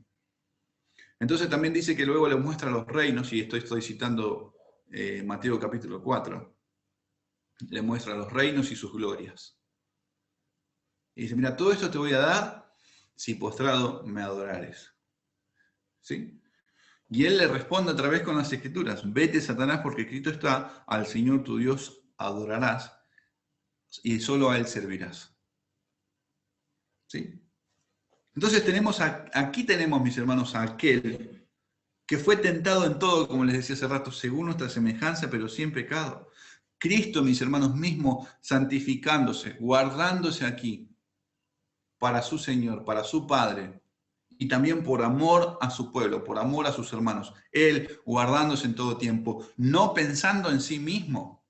Entonces también dice que luego le muestra los reinos, y estoy citando Mateo capítulo 4, le muestra los reinos y sus glorias. Y dice, mira, todo esto te voy a dar si postrado me adorares. ¿Sí? Y él le responde otra vez con las Escrituras, vete, Satanás, porque escrito está, al Señor tu Dios adorarás y solo a Él servirás. ¿Sí? Entonces aquí tenemos, mis hermanos, a aquel que fue tentado en todo, como les decía hace rato, según nuestra semejanza, pero sin pecado. Cristo, mis hermanos, mismo santificándose, guardándose aquí para su Señor, para su Padre, y también por amor a su pueblo, por amor a sus hermanos. Él guardándose en todo tiempo, no pensando en sí mismo.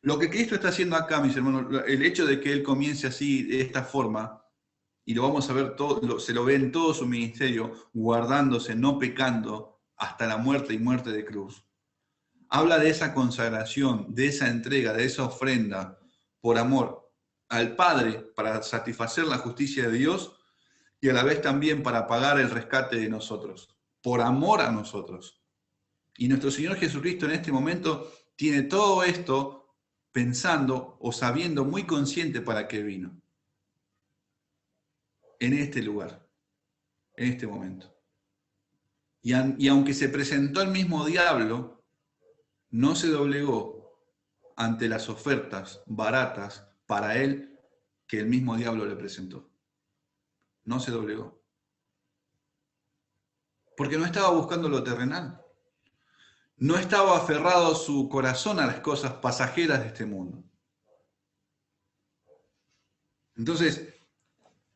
Lo que Cristo está haciendo acá, mis hermanos, el hecho de que Él comience así, de esta forma, y lo vamos a ver, se lo ve en todo su ministerio, guardándose, no pecando, hasta la muerte y muerte de cruz. Habla de esa consagración, de esa entrega, de esa ofrenda por amor al Padre para satisfacer la justicia de Dios y a la vez también para pagar el rescate de nosotros, por amor a nosotros. Y nuestro Señor Jesucristo en este momento tiene todo esto pensando o sabiendo muy consciente para qué vino. en este lugar, en este momento. Y aunque se presentó el mismo diablo, no se doblegó ante las ofertas baratas para él que el mismo diablo le presentó. No se doblegó. Porque no estaba buscando lo terrenal. No estaba aferrado su corazón a las cosas pasajeras de este mundo. Entonces,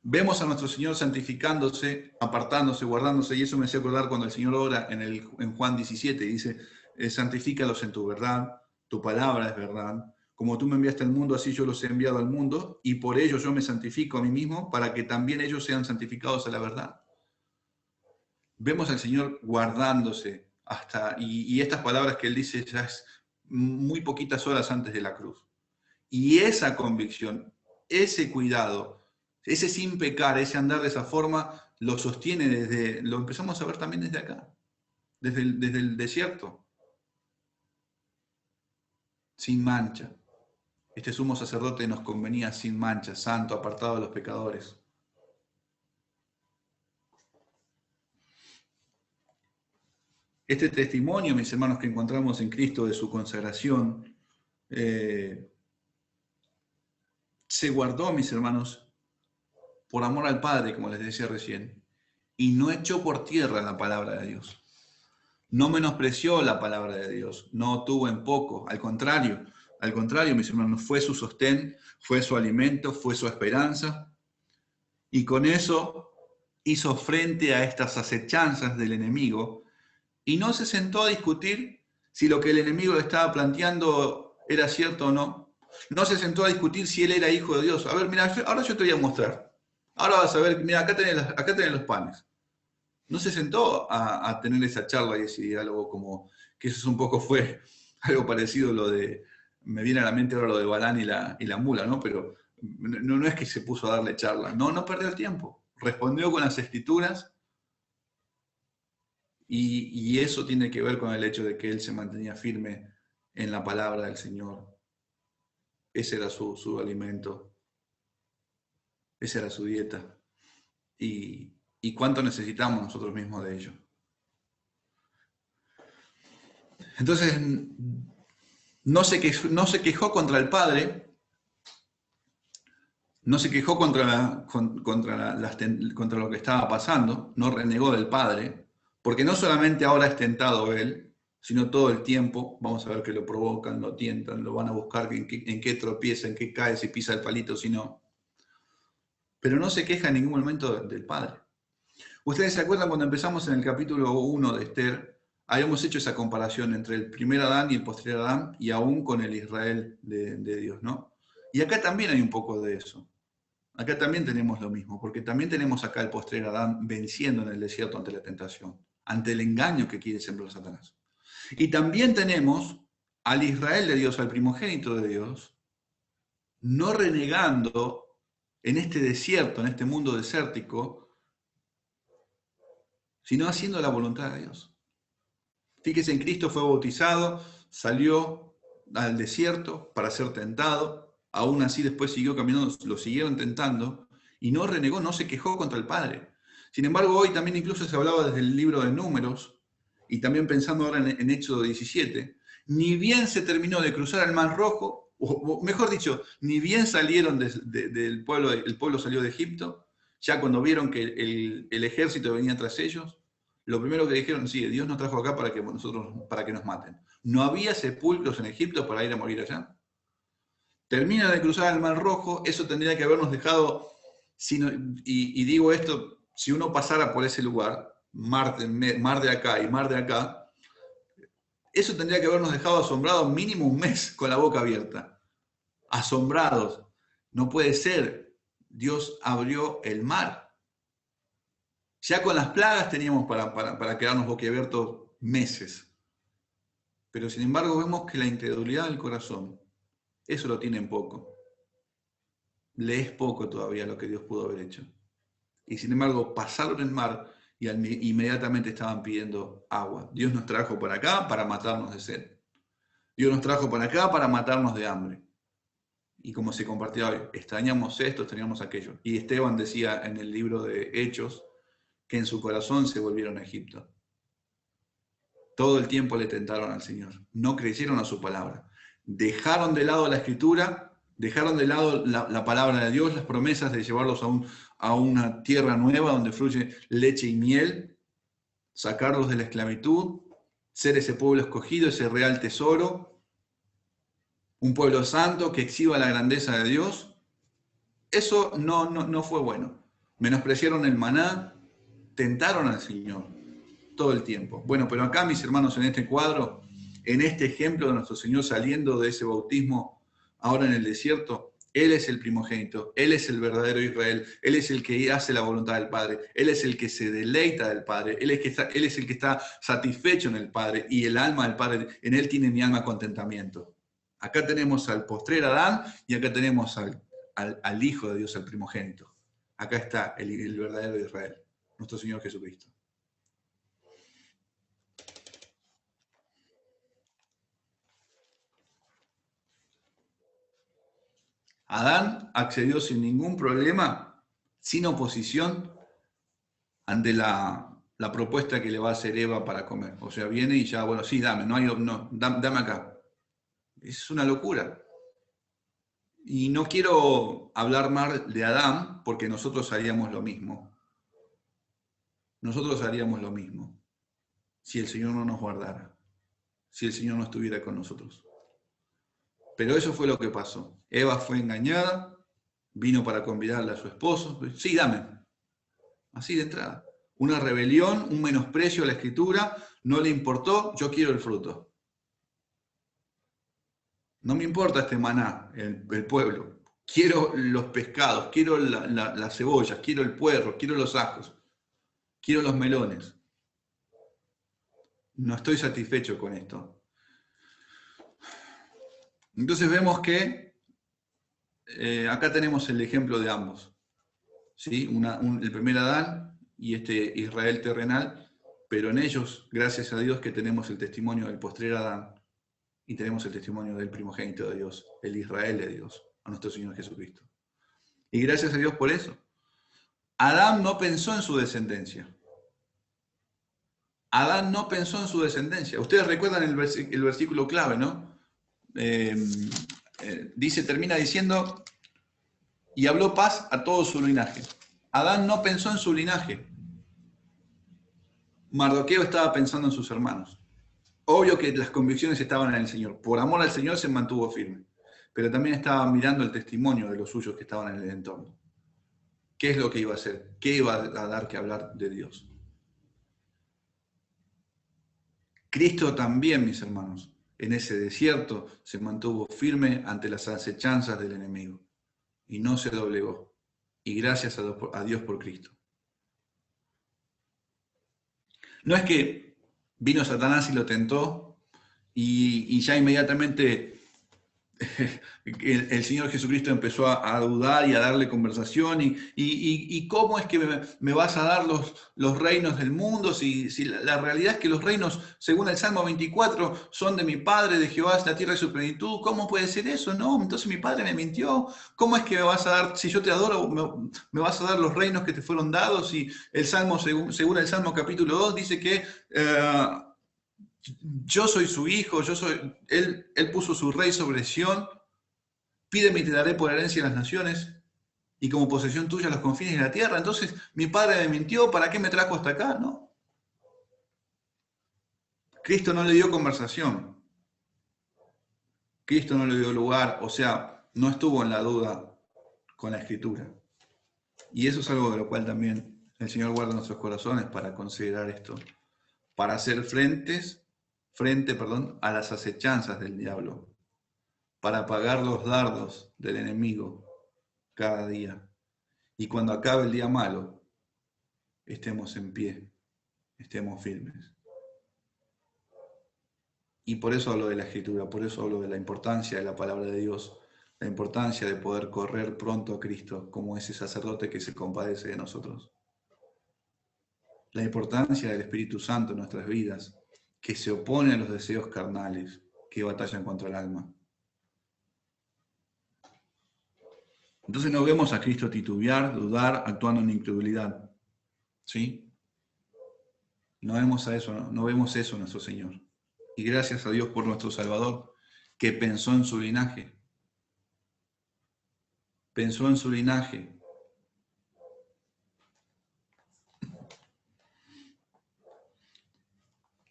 vemos a nuestro Señor santificándose, apartándose, guardándose, y eso me hace acordar cuando el Señor ora en Juan 17, dice, santifícalos en tu verdad, tu palabra es verdad, como tú me enviaste al mundo, así yo los he enviado al mundo, y por ello yo me santifico a mí mismo, para que también ellos sean santificados a la verdad. Vemos al Señor guardándose hasta, y estas palabras que Él dice ya es muy poquitas horas antes de la cruz. Y esa convicción, ese cuidado, ese sin pecar, ese andar de esa forma, lo sostiene lo empezamos a ver también desde acá, desde el desierto, sin mancha. Este sumo sacerdote nos convenía sin mancha, santo, apartado de los pecadores. Este testimonio, mis hermanos, que encontramos en Cristo de su consagración, se guardó, mis hermanos, por amor al Padre, como les decía recién, y no echó por tierra la palabra de Dios. No menospreció la palabra de Dios, no tuvo en poco, al contrario, mis hermanos, fue su sostén, fue su alimento, fue su esperanza, y con eso hizo frente a estas acechanzas del enemigo, y no se sentó a discutir si lo que el enemigo le estaba planteando era cierto o no. No se sentó a discutir si él era hijo de Dios. A ver, mira, ahora yo te voy a mostrar. Ahora vas a ver, mira, acá tenés los panes. No se sentó a tener esa charla y ese diálogo, como que eso un poco fue algo parecido a lo de, me viene a la mente ahora lo de Balán y la mula, ¿no? Pero no es que se puso a darle charla, no perdió el tiempo. Respondió con las escrituras y eso tiene que ver con el hecho de que él se mantenía firme en la palabra del Señor. Ese era su alimento, esa era su dieta. Y cuánto necesitamos nosotros mismos de ello. Entonces, no se quejó contra el Padre, no se quejó contra lo que estaba pasando, no renegó del Padre, porque no solamente ahora es tentado él, sino todo el tiempo. Vamos a ver que lo provocan, lo tientan, lo van a buscar en qué tropieza, en qué cae, si pisa el palito, si no. Pero no se queja en ningún momento del Padre. Ustedes se acuerdan cuando empezamos en el capítulo 1 de Esther, habíamos hecho esa comparación entre el primer Adán y el posterior Adán, y aún con el Israel de Dios, ¿no? Y acá también hay un poco de eso. Acá también tenemos lo mismo, porque también tenemos acá el posterior Adán venciendo en el desierto ante la tentación, ante el engaño que quiere sembrar Satanás. Y también tenemos al Israel de Dios, al primogénito de Dios, no renegando en este desierto, en este mundo desértico, sino haciendo la voluntad de Dios. Fíjese, en Cristo fue bautizado, salió al desierto para ser tentado, aún así después siguió caminando, lo siguieron tentando, y no renegó, no se quejó contra el Padre. Sin embargo, hoy también incluso se hablaba desde el libro de Números, y también pensando ahora en Éxodo 17, ni bien se terminó de cruzar el Mar Rojo, o mejor dicho, ni bien salieron del pueblo, el pueblo salió de Egipto, ya cuando vieron que el ejército venía tras ellos, lo primero que dijeron, sí, Dios nos trajo acá para que nos maten. No había sepulcros en Egipto para ir a morir allá. Termina de cruzar el Mar Rojo, eso tendría que habernos dejado, y digo esto, si uno pasara por ese lugar, mar de acá y mar de acá, eso tendría que habernos dejado asombrados mínimo un mes con la boca abierta. Asombrados. No puede ser. Dios abrió el mar. Ya con las plagas teníamos para quedarnos boquiabiertos meses. Pero sin embargo vemos que la incredulidad del corazón, eso lo tiene en poco. Le es poco todavía lo que Dios pudo haber hecho. Y sin embargo pasaron el mar y inmediatamente estaban pidiendo agua. Dios nos trajo para acá para matarnos de sed. Dios nos trajo para acá para matarnos de hambre. Y como se compartía hoy, extrañamos esto, extrañamos aquello. Y Esteban decía en el libro de Hechos que en su corazón se volvieron a Egipto. Todo el tiempo le tentaron al Señor. No creyeron a su palabra. Dejaron de lado la Escritura, dejaron de lado la palabra de Dios, las promesas de llevarlos a una tierra nueva donde fluye leche y miel, sacarlos de la esclavitud, ser ese pueblo escogido, ese real tesoro, un pueblo santo que exhiba la grandeza de Dios. Eso no fue bueno. Menospreciaron el maná, tentaron al Señor todo el tiempo. Bueno, pero acá, mis hermanos, en este cuadro, en este ejemplo de nuestro Señor saliendo de ese bautismo ahora en el desierto, Él es el primogénito, Él es el verdadero Israel, Él es el que hace la voluntad del Padre, Él es el que se deleita del Padre, Él es el que está satisfecho en el Padre, y el alma del Padre, en Él tiene mi alma contentamiento. Acá tenemos al postrer Adán y acá tenemos al Hijo de Dios, al primogénito. Acá está el verdadero Israel, nuestro Señor Jesucristo. Adán accedió sin ningún problema, sin oposición, ante la propuesta que le va a hacer Eva para comer. O sea, viene y ya, bueno, sí, dame, dame acá. Es una locura. Y no quiero hablar mal de Adán porque nosotros haríamos lo mismo. Nosotros haríamos lo mismo si el Señor no nos guardara, si el Señor no estuviera con nosotros. Pero eso fue lo que pasó. Eva fue engañada, vino para convidarle a su esposo. Sí, dame. Así de entrada. Una rebelión, un menosprecio a la Escritura, no le importó, yo quiero el fruto. No me importa este maná, el pueblo. Quiero los pescados, quiero las cebollas, quiero el puerro, quiero los ajos, quiero los melones. No estoy satisfecho con esto. Entonces vemos que acá tenemos el ejemplo de ambos. ¿Sí? El primer Adán y este Israel terrenal, pero en ellos, gracias a Dios, que tenemos el testimonio del postrer Adán y tenemos el testimonio del primogénito de Dios, el Israel de Dios, a nuestro Señor Jesucristo. Y gracias a Dios por eso. Adán no pensó en su descendencia. Adán no pensó en su descendencia. Ustedes recuerdan el versículo clave, ¿no? Termina diciendo, y habló paz a todo su linaje. Adán no pensó en su linaje. Mardoqueo estaba pensando en sus hermanos. Obvio que las convicciones estaban en el Señor. Por amor al Señor se mantuvo firme. Pero también estaba mirando el testimonio de los suyos que estaban en el entorno. ¿Qué es lo que iba a hacer? ¿Qué iba a dar que hablar de Dios? Cristo también, mis hermanos, en ese desierto se mantuvo firme ante las acechanzas del enemigo y no se doblegó. Y gracias a Dios por Cristo. No es que vino Satanás y lo tentó y ya inmediatamente el Señor Jesucristo empezó a dudar y a darle conversación y cómo es que me vas a dar los reinos del mundo si la realidad es que los reinos, según el Salmo 24, son de mi Padre, de Jehová es la tierra y su plenitud. ¿Cómo puede ser eso? No, entonces mi Padre me mintió. ¿Cómo es que me vas a dar, si yo te adoro, me vas a dar los reinos que te fueron dados? Y el Salmo, según el Salmo capítulo 2, dice que yo soy su hijo, él puso su rey sobre Sión, pídeme y te daré por herencia las naciones y como posesión tuya los confines de la tierra. Entonces, mi padre me mintió, ¿para qué me trajo hasta acá? No. Cristo no le dio conversación. Cristo no le dio lugar, o sea, no estuvo en la duda con la Escritura. Y eso es algo de lo cual también el Señor guarda nuestros corazones para considerar esto, para hacer frente, a las acechanzas del diablo, para apagar los dardos del enemigo cada día. Y cuando acabe el día malo, estemos en pie, estemos firmes. Y por eso hablo de la Escritura, por eso hablo de la importancia de la palabra de Dios, la importancia de poder correr pronto a Cristo como ese sacerdote que se compadece de nosotros. La importancia del Espíritu Santo en nuestras vidas, que se opone a los deseos carnales que batallan contra el alma. Entonces no vemos a Cristo titubear, dudar, actuando en incredulidad. ¿Sí? No vemos a eso, no vemos eso en nuestro Señor. Y gracias a Dios por nuestro Salvador, que pensó en su linaje. Pensó en su linaje.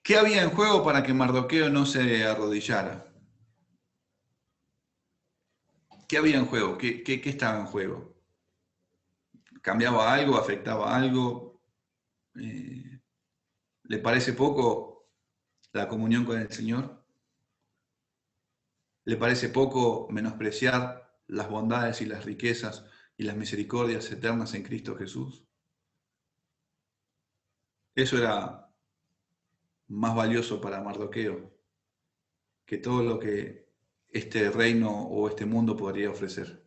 ¿Qué había en juego para que Mardoqueo no se arrodillara? ¿Qué había en juego? ¿Qué estaba en juego? ¿Cambiaba algo? ¿Afectaba algo? ¿Le parece poco la comunión con el Señor? ¿Le parece poco menospreciar las bondades y las riquezas y las misericordias eternas en Cristo Jesús? Eso era más valioso para Mardoqueo que todo lo que este reino o este mundo podría ofrecer.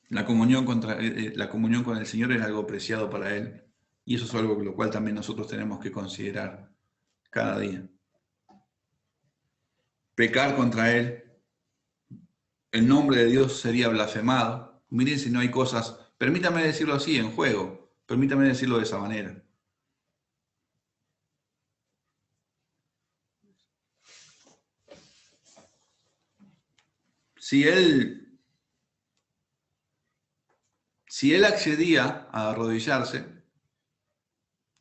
La comunión con el Señor era algo preciado para él, y eso es algo lo cual también nosotros tenemos que considerar cada día. Pecar contra él, el nombre de Dios sería blasfemado. Miren si no hay cosas, permítame decirlo así, en juego, permítame decirlo de esa manera. Si él accedía a arrodillarse,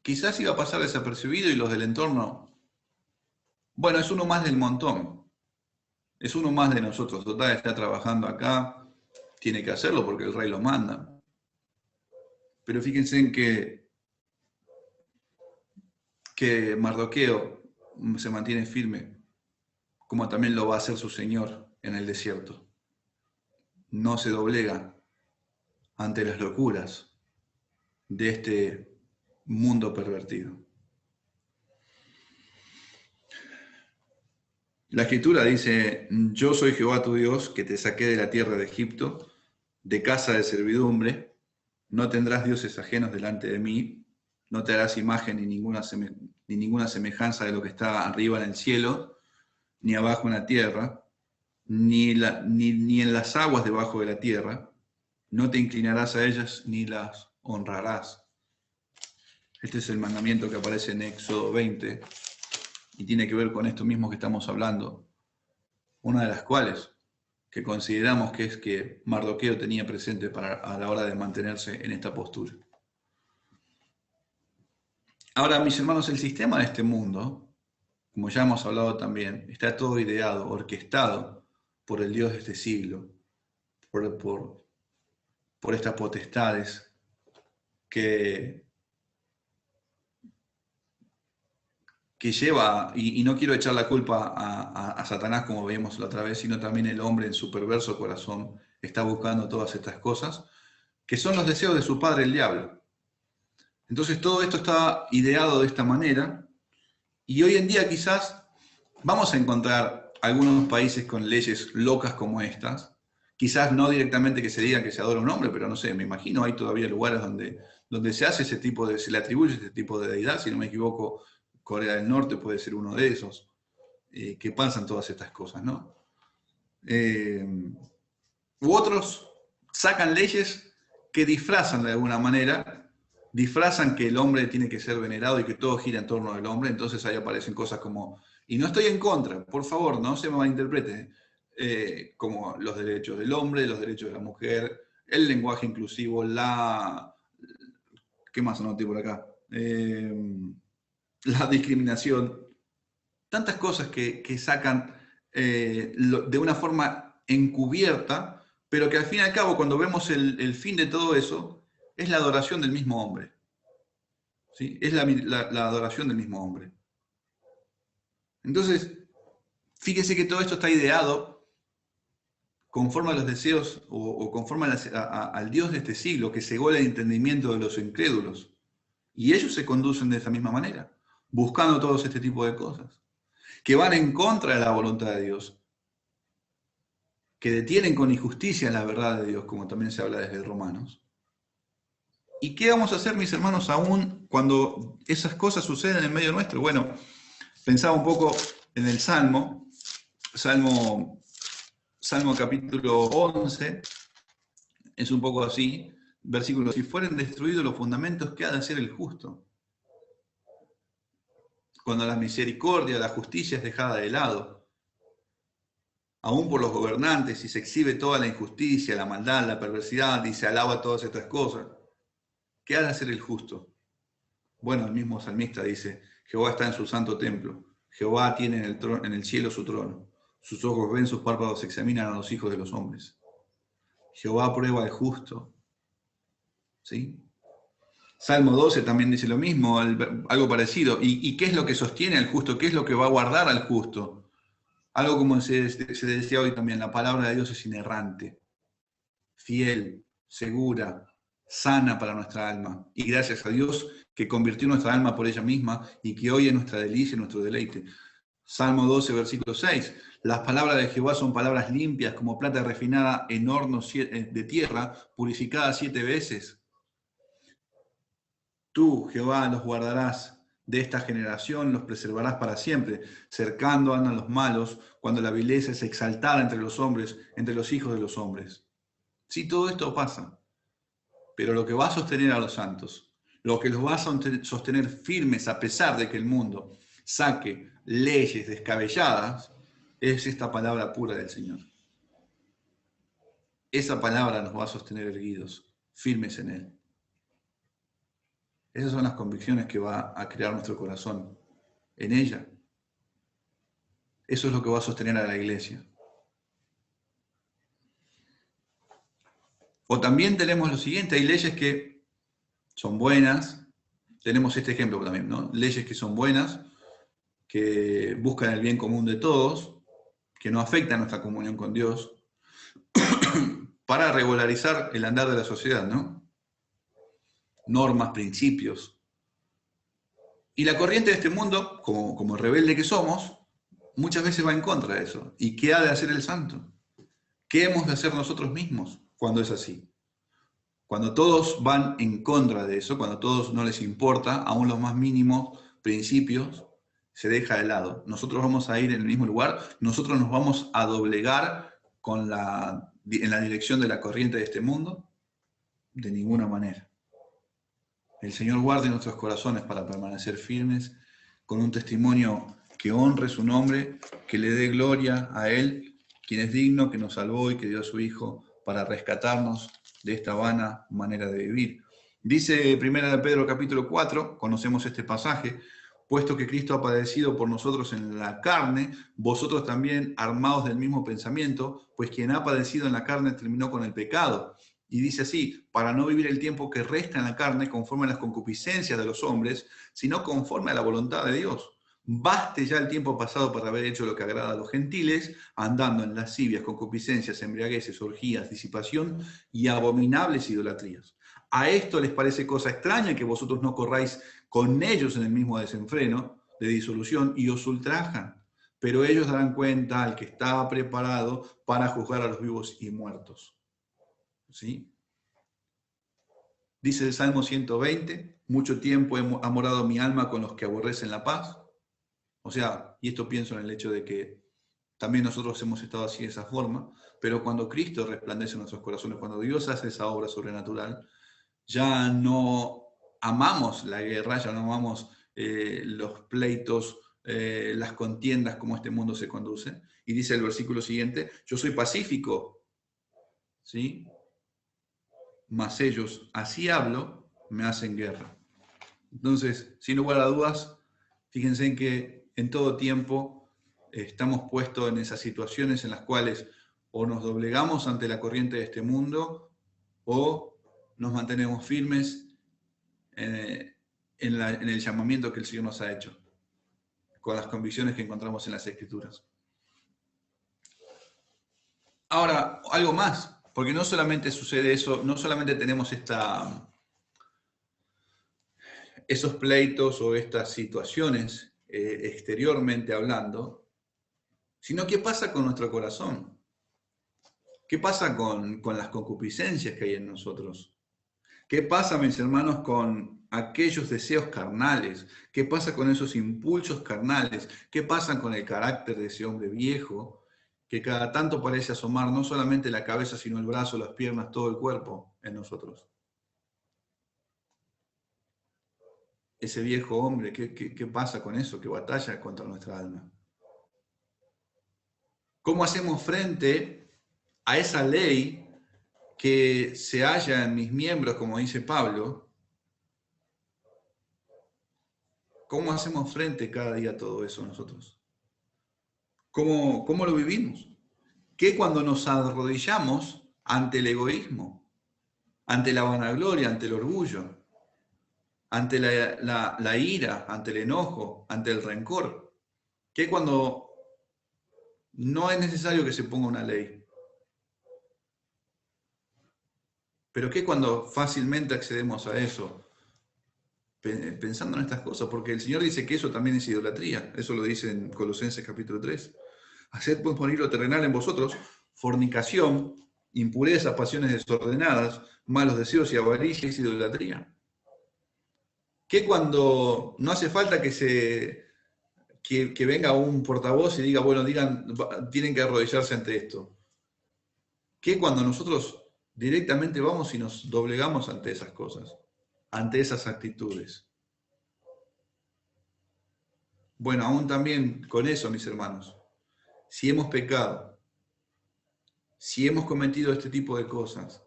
quizás iba a pasar desapercibido y los del entorno, bueno, es uno más del montón, es uno más de nosotros, total, está trabajando acá, tiene que hacerlo porque el rey lo manda. Pero fíjense en que Mardoqueo se mantiene firme, como también lo va a hacer su Señor en el desierto. No se doblega ante las locuras de este mundo pervertido. La Escritura dice, yo soy Jehová tu Dios, que te saqué de la tierra de Egipto, de casa de servidumbre, no tendrás dioses ajenos delante de mí, no te harás imagen ni ninguna semejanza de lo que está arriba en el cielo, ni abajo en la tierra, ni en las aguas debajo de la tierra, no te inclinarás a ellas ni las honrarás. Este es el mandamiento que aparece en Éxodo 20 y tiene que ver con esto mismo que estamos hablando, una de las cuales que consideramos que es que Mardoqueo tenía presente a la hora de mantenerse en esta postura. Ahora, mis hermanos, el sistema de este mundo, como ya hemos hablado también, está todo ideado, orquestado por el Dios de este siglo, por estas potestades que lleva, y no quiero echar la culpa a Satanás como veíamos la otra vez, sino también el hombre en su perverso corazón está buscando todas estas cosas, que son los deseos de su padre el diablo. Entonces todo esto está ideado de esta manera, y hoy en día quizás vamos a encontrar algunos países con leyes locas como estas, quizás no directamente que se diga que se adora un hombre, pero no sé, me imagino hay todavía lugares donde se hace se le atribuye ese tipo de deidad, si no me equivoco, Corea del Norte puede ser uno de esos, que pasan todas estas cosas, ¿no? U otros sacan leyes que disfrazan de alguna manera, disfrazan que el hombre tiene que ser venerado y que todo gira en torno al hombre, entonces ahí aparecen cosas como, y no estoy en contra, por favor, no se me malinterprete, como los derechos del hombre, los derechos de la mujer, el lenguaje inclusivo, ¿qué más anoté por acá? La discriminación, tantas cosas que sacan de una forma encubierta, pero que al fin y al cabo, cuando vemos el fin de todo eso, es la adoración del mismo hombre. ¿Sí? Es la adoración del mismo hombre. Entonces, fíjese que todo esto está ideado conforme a los deseos o conforme al Dios de este siglo, que cegó el entendimiento de los incrédulos. Y ellos se conducen de esa misma manera, buscando todo este tipo de cosas, que van en contra de la voluntad de Dios, que detienen con injusticia la verdad de Dios, como también se habla desde Romanos. ¿Y qué vamos a hacer, mis hermanos, aún cuando esas cosas suceden en medio nuestro? Bueno, pensaba un poco en el Salmo, Salmo capítulo 11, es un poco así, versículo: si fueren destruidos los fundamentos, ¿qué ha de hacer el justo? Cuando la misericordia, la justicia es dejada de lado, aún por los gobernantes, y se exhibe toda la injusticia, la maldad, la perversidad, y se alaba todas estas cosas, ¿qué ha de hacer el justo? Bueno, el mismo salmista dice: Jehová está en su santo templo, Jehová tiene en el cielo su trono, sus ojos ven, sus párpados examinan a los hijos de los hombres. Jehová prueba al justo. ¿Sí? Salmo 12 también dice lo mismo, algo parecido. ¿Y qué es lo que sostiene al justo? ¿Qué es lo que va a guardar al justo? Algo como se decía hoy también: la palabra de Dios es inerrante, fiel, segura, sana para nuestra alma. Y gracias a Dios que convirtió nuestra alma por ella misma y que hoy es nuestra delicia y nuestro deleite. Salmo 12, versículo 6. Las palabras de Jehová son palabras limpias, como plata refinada en horno de tierra, purificada 7 veces. Tú, Jehová, los guardarás de esta generación, los preservarás para siempre. Cercando andan los malos, cuando la vileza es exaltada entre los hombres, entre los hijos de los hombres. Sí, todo esto pasa. Pero lo que va a sostener a los santos, lo que los va a sostener firmes a pesar de que el mundo saque leyes descabelladas, es esta palabra pura del Señor. Esa palabra nos va a sostener erguidos, firmes en Él. Esas son las convicciones que va a crear nuestro corazón en ella. Eso es lo que va a sostener a la iglesia. O también tenemos lo siguiente: hay leyes que son buenas. Tenemos este ejemplo también, ¿no? Leyes que son buenas, que buscan el bien común de todos, que no afectan nuestra comunión con Dios, para regularizar el andar de la sociedad, ¿no? Normas, principios. Y la corriente de este mundo, como rebelde que somos, muchas veces va en contra de eso. ¿Y qué ha de hacer el santo? ¿Qué hemos de hacer nosotros mismos cuando es así? Cuando todos van en contra de eso, cuando a todos no les importa, aún los más mínimos principios, se deja de lado. Nosotros vamos a ir en el mismo lugar, nosotros nos vamos a doblegar en la dirección de la corriente de este mundo, de ninguna manera. El Señor guarde nuestros corazones para permanecer firmes, con un testimonio que honre su nombre, que le dé gloria a Él, quien es digno, que nos salvó y que dio a su Hijo para rescatarnos de esta vana manera de vivir. Dice 1 Pedro capítulo 4, conocemos este pasaje: puesto que Cristo ha padecido por nosotros en la carne, vosotros también armados del mismo pensamiento, pues quien ha padecido en la carne terminó con el pecado. Y dice así: para no vivir el tiempo que resta en la carne conforme a las concupiscencias de los hombres, sino conforme a la voluntad de Dios. Baste ya el tiempo pasado para haber hecho lo que agrada a los gentiles, andando en lascivias, concupiscencias, embriagueces, orgías, disipación y abominables idolatrías. A esto les parece cosa extraña que vosotros no corráis con ellos en el mismo desenfreno de disolución y os ultrajan, pero ellos darán cuenta al que está preparado para juzgar a los vivos y muertos. ¿Sí? Dice el Salmo 120, mucho tiempo ha morado mi alma con los que aborrecen la paz. O sea, y esto pienso en el hecho de que también nosotros hemos estado así de esa forma, pero cuando Cristo resplandece en nuestros corazones, cuando Dios hace esa obra sobrenatural, ya no amamos la guerra, ya no amamos los pleitos, las contiendas como este mundo se conduce. Y dice el versículo siguiente: yo soy pacífico, ¿sí? Mas ellos, así hablo, me hacen guerra. Entonces, sin lugar a dudas, fíjense en que en todo tiempo estamos puestos en esas situaciones en las cuales o nos doblegamos ante la corriente de este mundo o nos mantenemos firmes en el llamamiento que el Señor nos ha hecho, con las convicciones que encontramos en las Escrituras. Ahora, algo más, porque no solamente sucede eso, no solamente tenemos esos pleitos o estas situaciones exteriormente hablando, sino qué pasa con nuestro corazón. ¿Qué pasa con las concupiscencias que hay en nosotros? ¿Qué pasa, mis hermanos, con aquellos deseos carnales? ¿Qué pasa con esos impulsos carnales? ¿Qué pasa con el carácter de ese hombre viejo que cada tanto parece asomar no solamente la cabeza, sino el brazo, las piernas, todo el cuerpo en nosotros. Ese viejo hombre, ¿qué pasa con eso? Que batalla contra nuestra alma. ¿Cómo hacemos frente a esa ley que se halla en mis miembros, como dice Pablo? ¿Cómo hacemos frente cada día a todo eso nosotros? ¿Cómo lo vivimos? ¿Qué cuando nos arrodillamos ante el egoísmo, ante la vanagloria, ante el orgullo, ante la ira, ante el enojo, ante el rencor? ¿Qué cuando no es necesario que se ponga una ley? Pero ¿qué cuando fácilmente accedemos a eso? Pensando en estas cosas, porque el Señor dice que eso también es idolatría. Eso lo dice en Colosenses capítulo 3. Haced pues morir lo terrenal en vosotros, fornicación, impureza, pasiones desordenadas, malos deseos y avaricia es idolatría. Que cuando no hace falta que venga un portavoz y diga, bueno, tienen que arrodillarse ante esto. Que cuando nosotros directamente vamos y nos doblegamos ante esas cosas, ante esas actitudes. Bueno, aún también con eso, mis hermanos, si hemos pecado, si hemos cometido este tipo de cosas,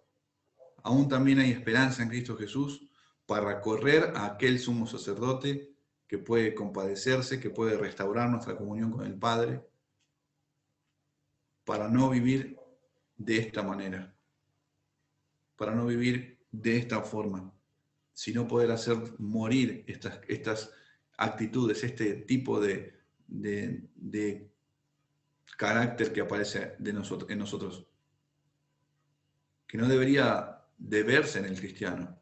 aún también hay esperanza en Cristo Jesús para correr a aquel sumo sacerdote que puede compadecerse, que puede restaurar nuestra comunión con el Padre, para no vivir de esta manera, para no vivir de esta forma, sino poder hacer morir estas actitudes, este tipo de carácter que aparece en nosotros, que no debería de verse en el cristiano.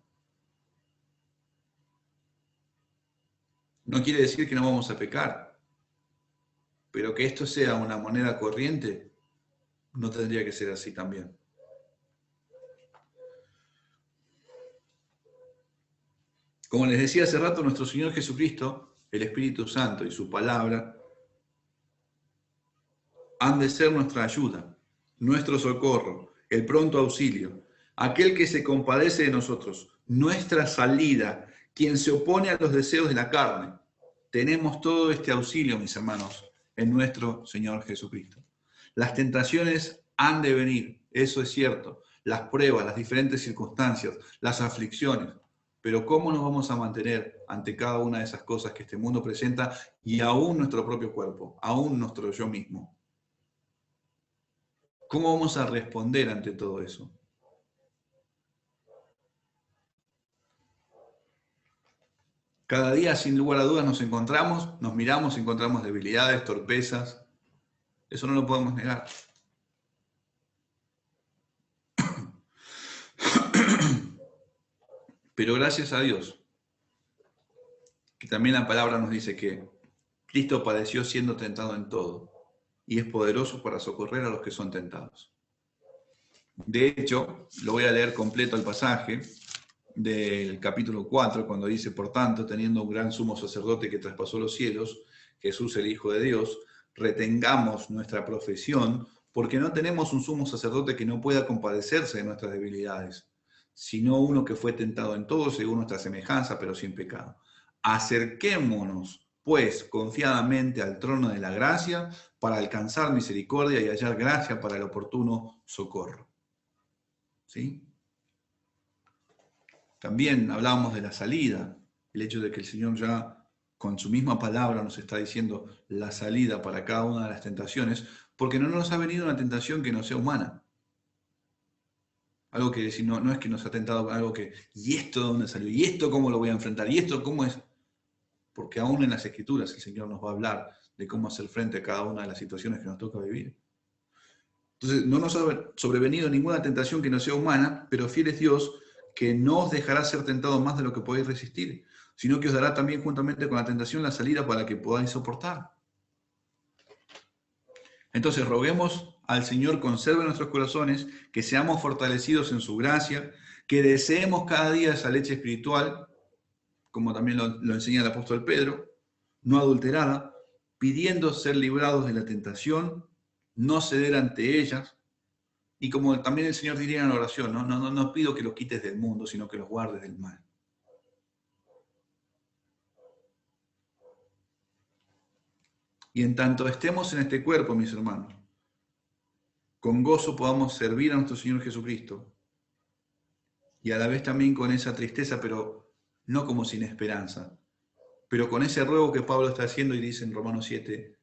No quiere decir que no vamos a pecar, pero que esto sea una moneda corriente, no tendría que ser así también. Como les decía hace rato, nuestro Señor Jesucristo, el Espíritu Santo y su palabra han de ser nuestra ayuda, nuestro socorro, el pronto auxilio, aquel que se compadece de nosotros, nuestra salida, quien se opone a los deseos de la carne. Tenemos todo este auxilio, mis hermanos, en nuestro Señor Jesucristo. Las tentaciones han de venir, eso es cierto, las pruebas, las diferentes circunstancias, las aflicciones, pero ¿cómo nos vamos a mantener ante cada una de esas cosas que este mundo presenta y aún nuestro propio cuerpo, aún nuestro yo mismo? ¿Cómo vamos a responder ante todo eso? Cada día, sin lugar a dudas, nos miramos, encontramos debilidades, torpezas. Eso no lo podemos negar. Pero gracias a Dios, que también la palabra nos dice que Cristo padeció siendo tentado en todo y es poderoso para socorrer a los que son tentados. De hecho, lo voy a leer completo el pasaje del capítulo 4, cuando dice, por tanto, teniendo un gran sumo sacerdote que traspasó los cielos, Jesús el Hijo de Dios, retengamos nuestra profesión, porque no tenemos un sumo sacerdote que no pueda compadecerse de nuestras debilidades, sino uno que fue tentado en todo según nuestra semejanza, pero sin pecado. Acerquémonos, pues, confiadamente al trono de la gracia para alcanzar misericordia y hallar gracia para el oportuno socorro. ¿Sí? También hablábamos de la salida, el hecho de que el Señor ya con su misma palabra nos está diciendo la salida para cada una de las tentaciones, porque no nos ha venido una tentación que no sea humana. Algo que decir, no es que nos ha tentado con algo que, ¿y esto de dónde salió? ¿Y esto cómo lo voy a enfrentar? ¿Y esto cómo es? Porque aún en las Escrituras el Señor nos va a hablar de cómo hacer frente a cada una de las situaciones que nos toca vivir. Entonces, no nos ha sobrevenido ninguna tentación que no sea humana, pero fiel es Dios, que no os dejará ser tentados más de lo que podéis resistir, sino que os dará también juntamente con la tentación la salida para que podáis soportar. Entonces roguemos al Señor conserve nuestros corazones, que seamos fortalecidos en su gracia, que deseemos cada día esa leche espiritual, como también lo enseña el apóstol Pedro, no adulterada, pidiendo ser librados de la tentación no ceder ante ellas. Y como también el Señor diría en la oración, no pido que los quites del mundo, sino que los guardes del mal. Y en tanto estemos en este cuerpo, mis hermanos, con gozo podamos servir a nuestro Señor Jesucristo. Y a la vez también con esa tristeza, pero no como sin esperanza. Pero con ese ruego que Pablo está haciendo y dice en Romanos 7,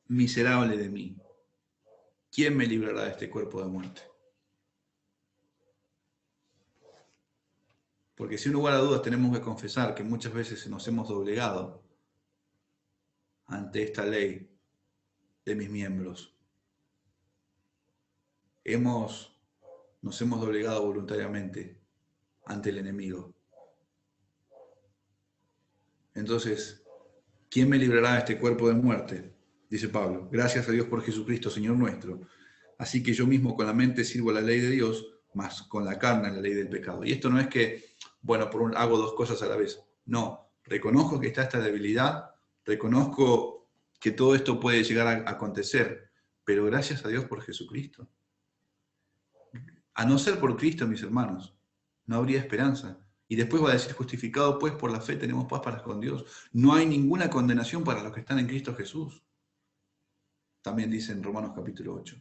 miserable de mí, ¿quién me librará de este cuerpo de muerte? Porque sin lugar a dudas tenemos que confesar que muchas veces nos hemos doblegado ante esta ley de mis miembros. Nos hemos doblegado voluntariamente ante el enemigo. Entonces, ¿quién me librará de este cuerpo de muerte? Dice Pablo, gracias a Dios por Jesucristo, Señor nuestro. Así que yo mismo con la mente sirvo a la ley de Dios, más con la carne a la ley del pecado. Y esto no es que, bueno, hago dos cosas a la vez. No, reconozco que está esta debilidad, reconozco que todo esto puede llegar a acontecer, pero gracias a Dios por Jesucristo. A no ser por Cristo, mis hermanos, no habría esperanza. Y después va a decir, justificado pues por la fe tenemos paz para con Dios. No hay ninguna condenación para los que están en Cristo Jesús. También dice en Romanos capítulo 8.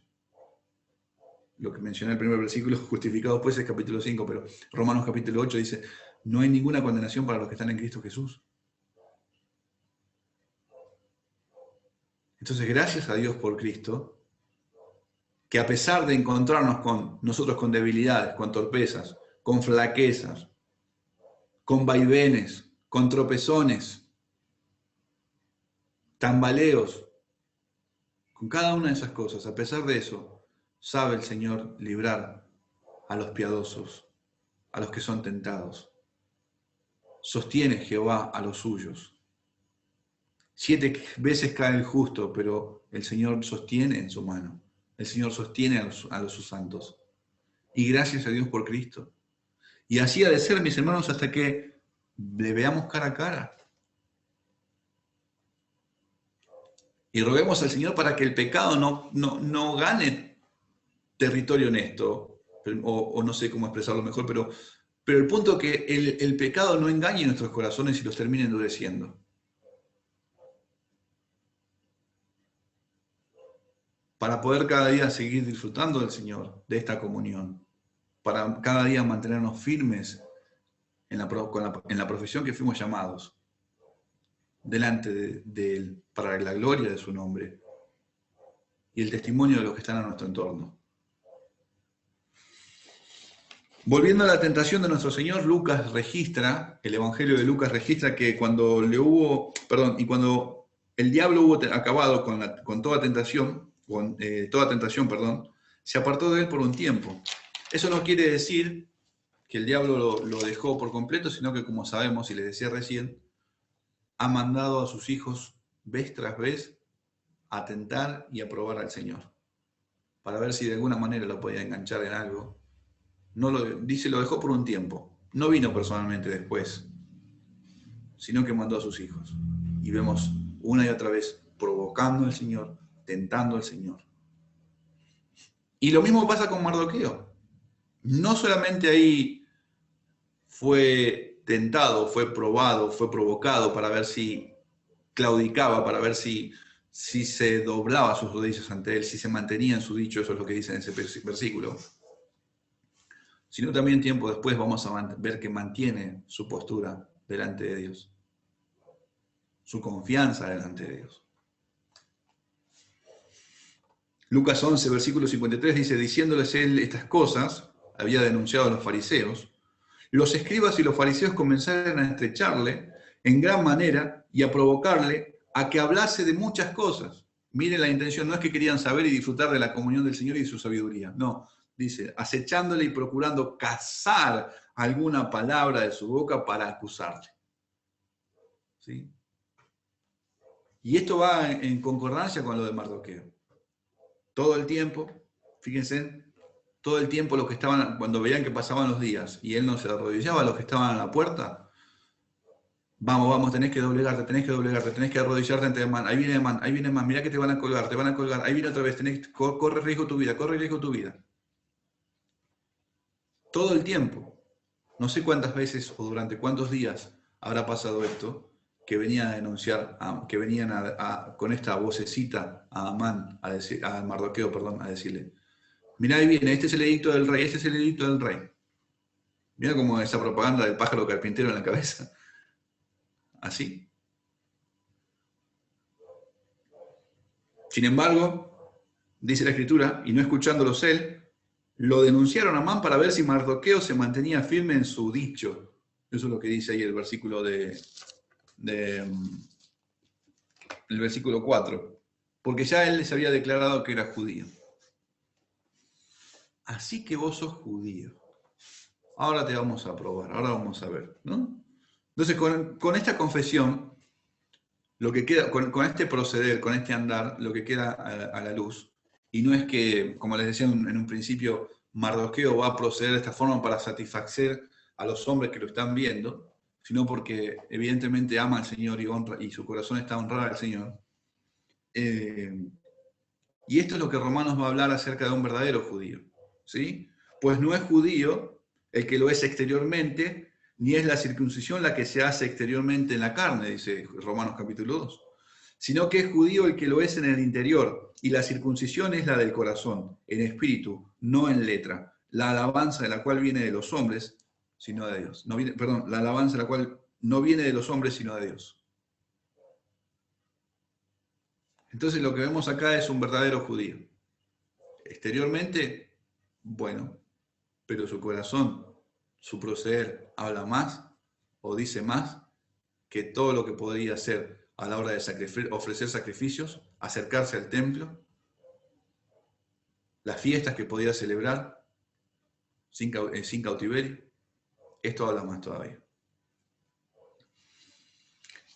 Lo que mencioné en el primer versículo, justificado pues es capítulo 5, pero Romanos capítulo 8 dice, no hay ninguna condenación para los que están en Cristo Jesús. Entonces, gracias a Dios por Cristo, que a pesar de encontrarnos con nosotros con debilidades, con torpezas, con flaquezas, con vaivenes, con tropezones, tambaleos, con cada una de esas cosas, a pesar de eso, sabe el Señor librar a los piadosos, a los que son tentados. Sostiene Jehová a los suyos. 7 veces cae el justo, pero el Señor sostiene en su mano. El Señor sostiene a sus santos. Y gracias a Dios por Cristo. Y así ha de ser, mis hermanos, hasta que le veamos cara a cara. Y roguemos al Señor para que el pecado no gane territorio honesto, o no sé cómo expresarlo mejor, pero el punto es que el pecado no engañe nuestros corazones y los termine endureciendo. Para poder cada día seguir disfrutando del Señor, de esta comunión, para cada día mantenernos firmes en la profesión que fuimos llamados, delante de Él, para la gloria de su nombre y el testimonio de los que están a nuestro entorno. Volviendo a la tentación de nuestro Señor, Lucas registra, el Evangelio de Lucas registra que cuando el diablo hubo acabado con toda tentación, se apartó de él por un tiempo. Eso no quiere decir que el diablo lo dejó por completo, sino que, como sabemos, y les decía recién, ha mandado a sus hijos vez tras vez a tentar y a probar al Señor, para ver si de alguna manera lo podía enganchar en algo. Lo dejó por un tiempo. No vino personalmente después, sino que mandó a sus hijos. Y vemos una y otra vez provocando al Señor, tentando al Señor. Y lo mismo pasa con Mardoqueo. No solamente ahí fue tentado, fue probado, fue provocado para ver si claudicaba, para ver si se doblaba sus rodillas ante él, si se mantenía en su dicho, eso es lo que dice en ese versículo. Sino también tiempo después vamos a ver que mantiene su postura delante de Dios, su confianza delante de Dios. Lucas 11, versículo 53 dice, diciéndoles él estas cosas, había denunciado a los fariseos, los escribas y los fariseos comenzaron a estrecharle en gran manera y a provocarle a que hablase de muchas cosas. Miren la intención, no es que querían saber y disfrutar de la comunión del Señor y de su sabiduría, no. Dice, acechándole y procurando cazar alguna palabra de su boca para acusarle. ¿Sí? Y esto va en concordancia con lo de Mardoqueo. Todo el tiempo, fíjense, todo el tiempo los que estaban, cuando veían que pasaban los días y él no se arrodillaba, los que estaban a la puerta, Vamos, vamos, tenés que doblegarte, tenés que arrodillarte ante Amán. Ahí viene Amán, mirá que te van a colgar, ahí viene otra vez, corre riesgo tu vida, corre riesgo tu vida. Todo el tiempo. No sé cuántas veces o durante cuántos días habrá pasado esto, que venían a denunciar, que venían con esta vocecita a Amán, a Mardoqueo, perdón, a decirle, mirá, ahí viene, este es el edicto del rey, este es el edicto del rey. Mira como esa propaganda del pájaro carpintero en la cabeza. Así. Sin embargo, dice la Escritura, y no escuchándolos él, lo denunciaron a Amán para ver si Mardoqueo se mantenía firme en su dicho. Eso es lo que dice ahí el versículo el versículo 4. Porque ya él les había declarado que era judío. Así que vos sos judío. Ahora te vamos a probar, ahora vamos a ver, ¿no? Entonces, con esta confesión, lo que queda, con este proceder, con este andar, lo que queda a la luz, y no es que, como les decía en un principio, Mardoqueo va a proceder de esta forma para satisfacer a los hombres que lo están viendo, sino porque evidentemente ama al Señor y honra, y su corazón está honrado al Señor. Y esto es lo que Romanos va a hablar acerca de un verdadero judío, ¿sí? Pues no es judío el que lo es exteriormente, ni es la circuncisión la que se hace exteriormente en la carne, dice Romanos capítulo 2, sino que es judío el que lo es en el interior, y la circuncisión es la del corazón, en espíritu, no en letra, la alabanza de la cual viene de los hombres, sino de Dios. La alabanza de la cual no viene de los hombres, sino de Dios. Entonces lo que vemos acá es un verdadero judío. Exteriormente, bueno, pero su corazón, su proceder, habla más o dice más que todo lo que podría hacer a la hora de ofrecer sacrificios, acercarse al templo, las fiestas que podía celebrar sin cautiverio. Esto habla más todavía.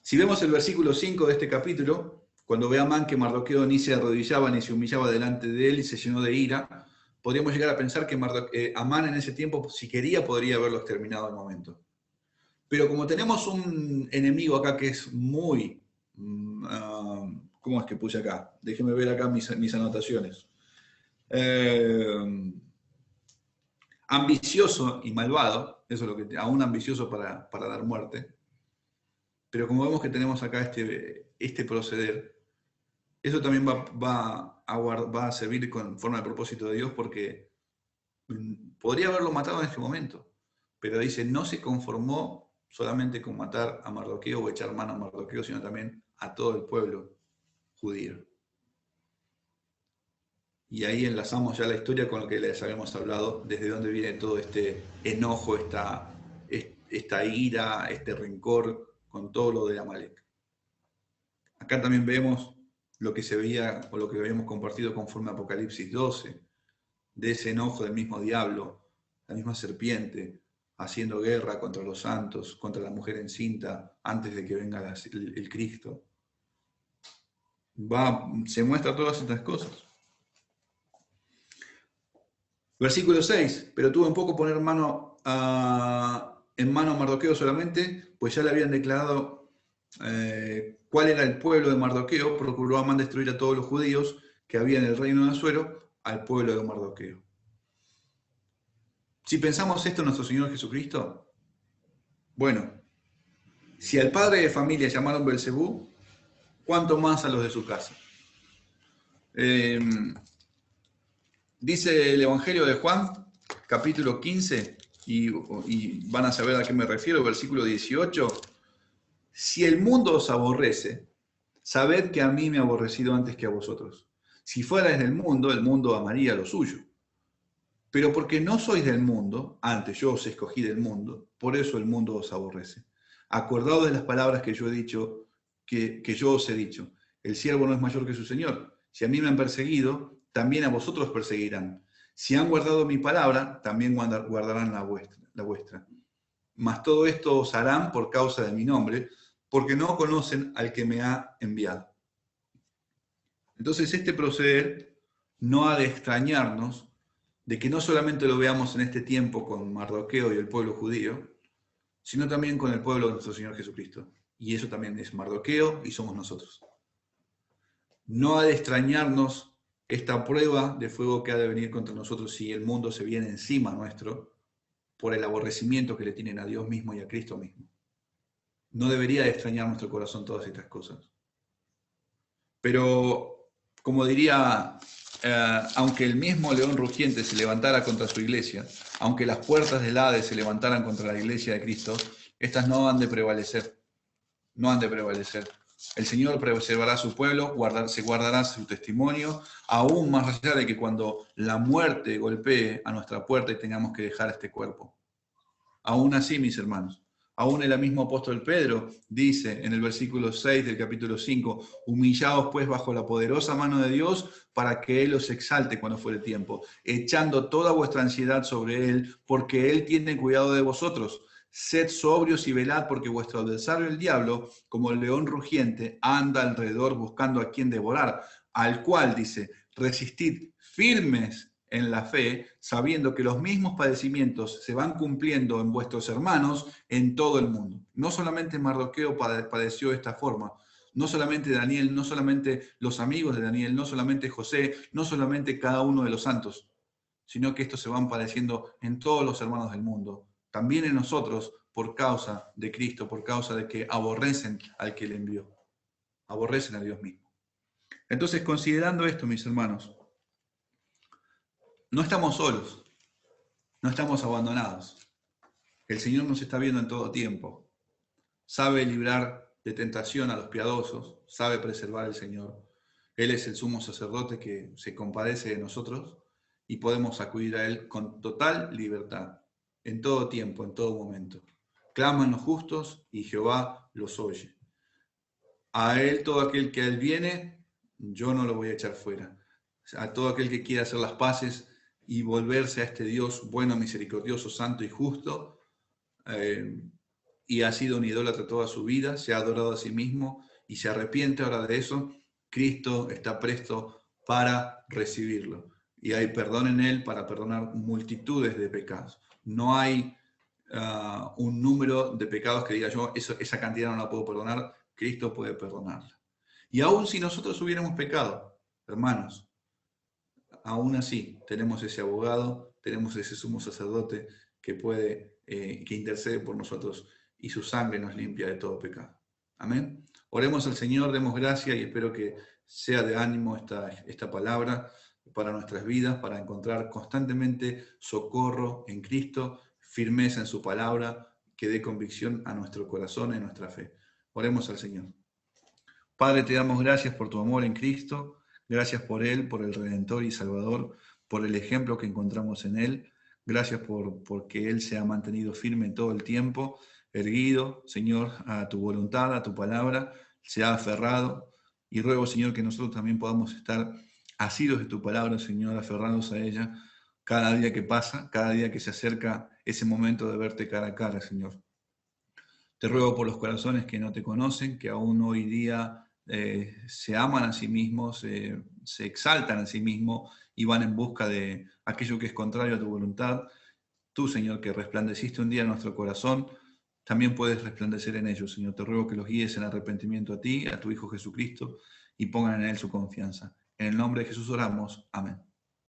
Si vemos el versículo 5 de este capítulo, cuando ve a Amán que Mardoqueo ni se arrodillaba ni se humillaba delante de él y se llenó de ira, podríamos llegar a pensar que Amán en ese tiempo, si quería, podría haberlo exterminado al momento. Pero como tenemos un enemigo acá que es muy... ¿cómo es que puse acá? Déjenme ver acá mis anotaciones. Ambicioso y malvado, eso es lo que aún ambicioso para dar muerte. Pero como vemos que tenemos acá este proceder, eso también va a servir con forma de propósito de Dios, porque podría haberlo matado en este momento, pero dice, no se conformó solamente con matar a Mardoqueo o echar mano a Mardoqueo, sino también a todo el pueblo judío. Y ahí enlazamos ya la historia con lo que les habíamos hablado, desde dónde viene todo este enojo, esta ira, este rencor con todo lo de Amalek. Acá también vemos lo que se veía o lo que habíamos compartido conforme a Apocalipsis 12, de ese enojo del mismo diablo, la misma serpiente, haciendo guerra contra los santos, contra la mujer encinta, antes de que venga el Cristo. Se muestra todas estas cosas. Versículo 6, pero tuvo en poco poner en mano a Mardoqueo solamente, pues ya le habían declarado cuál era el pueblo de Mardoqueo, procuró Amán destruir a todos los judíos que había en el reino de Asuero, al pueblo de Mardoqueo. Si pensamos esto en nuestro Señor Jesucristo, bueno, si al padre de familia llamaron Belcebú, ¿cuánto más a los de su casa? Dice el Evangelio de Juan, capítulo 15, y van a saber a qué me refiero, versículo 18. Si el mundo os aborrece, sabed que a mí me ha aborrecido antes que a vosotros. Si fuerais del mundo, el mundo amaría lo suyo. Pero porque no sois del mundo, antes yo os escogí del mundo, por eso el mundo os aborrece. Acordaos de las palabras que yo he dicho, que yo os he dicho. El siervo no es mayor que su señor. Si a mí me han perseguido, también a vosotros perseguirán. Si han guardado mi palabra, también guardarán la vuestra. Mas todo esto os harán por causa de mi nombre, porque no conocen al que me ha enviado. Entonces este proceder no ha de extrañarnos de que no solamente lo veamos en este tiempo con Mardoqueo y el pueblo judío, sino también con el pueblo de nuestro Señor Jesucristo. Y eso también es Mardoqueo y somos nosotros. No ha de extrañarnos esta prueba de fuego que ha de venir contra nosotros si el mundo se viene encima nuestro por el aborrecimiento que le tienen a Dios mismo y a Cristo mismo. No debería de extrañar nuestro corazón todas estas cosas. Pero, como diría, aunque el mismo león rugiente se levantara contra su iglesia, aunque las puertas del Hades se levantaran contra la iglesia de Cristo, estas no han de prevalecer. No han de prevalecer. El Señor preservará a su pueblo, se guardará su testimonio, aún más allá de que cuando la muerte golpee a nuestra puerta y tengamos que dejar este cuerpo. Aún así, mis hermanos, aún el mismo apóstol Pedro dice en el versículo 6 del capítulo 5, humillaos pues bajo la poderosa mano de Dios para que Él os exalte cuando fuere tiempo, echando toda vuestra ansiedad sobre Él, porque Él tiene cuidado de vosotros. Sed sobrios y velad, porque vuestro adversario el diablo, como el león rugiente, anda alrededor buscando a quien devorar, al cual, dice, resistid firmes en la fe, sabiendo que los mismos padecimientos se van cumpliendo en vuestros hermanos en todo el mundo. No solamente Mardoqueo padeció de esta forma, no solamente Daniel, no solamente los amigos de Daniel, no solamente José, no solamente cada uno de los santos, sino que estos se van padeciendo en todos los hermanos del mundo, también en nosotros por causa de Cristo, por causa de que aborrecen al que le envió, aborrecen a Dios mismo. Entonces, considerando esto, mis hermanos, no estamos solos, no estamos abandonados. El Señor nos está viendo en todo tiempo. Sabe librar de tentación a los piadosos, sabe preservar al Señor. Él es el sumo sacerdote que se compadece de nosotros y podemos acudir a Él con total libertad, en todo tiempo, en todo momento. Claman los justos y Jehová los oye. A Él, todo aquel que a Él viene, yo no lo voy a echar fuera. A todo aquel que quiera hacer las paces y volverse a este Dios bueno, misericordioso, santo y justo, y ha sido un idólatra toda su vida, se ha adorado a sí mismo y se arrepiente ahora de eso, Cristo está presto para recibirlo. Y hay perdón en Él para perdonar multitudes de pecados. No hay un número de pecados que diga yo, esa cantidad no la puedo perdonar, Cristo puede perdonarla. Y aún si nosotros hubiéramos pecado, hermanos, aún así tenemos ese abogado, tenemos ese sumo sacerdote que puede, que intercede por nosotros y su sangre nos limpia de todo pecado. Amén. Oremos al Señor, demos gracias y espero que sea de ánimo esta palabra para nuestras vidas, para encontrar constantemente socorro en Cristo, firmeza en su palabra, que dé convicción a nuestro corazón y a nuestra fe. Oremos al Señor. Padre, te damos gracias por tu amor en Cristo, gracias por Él, por el Redentor y Salvador, por el ejemplo que encontramos en Él, gracias porque Él se ha mantenido firme todo el tiempo, erguido, Señor, a tu voluntad, a tu palabra, se ha aferrado, y ruego, Señor, que nosotros también podamos estar asidos de tu palabra, Señor, aferrados a ella, cada día que pasa, cada día que se acerca ese momento de verte cara a cara, Señor. Te ruego por los corazones que no te conocen, que aún hoy día se aman a sí mismos, se exaltan a sí mismos y van en busca de aquello que es contrario a tu voluntad. Tú, Señor, que resplandeciste un día en nuestro corazón, también puedes resplandecer en ellos, Señor. Te ruego que los guíes en arrepentimiento a ti, a tu Hijo Jesucristo, y pongan en Él su confianza. En el nombre de Jesús oramos. Amén.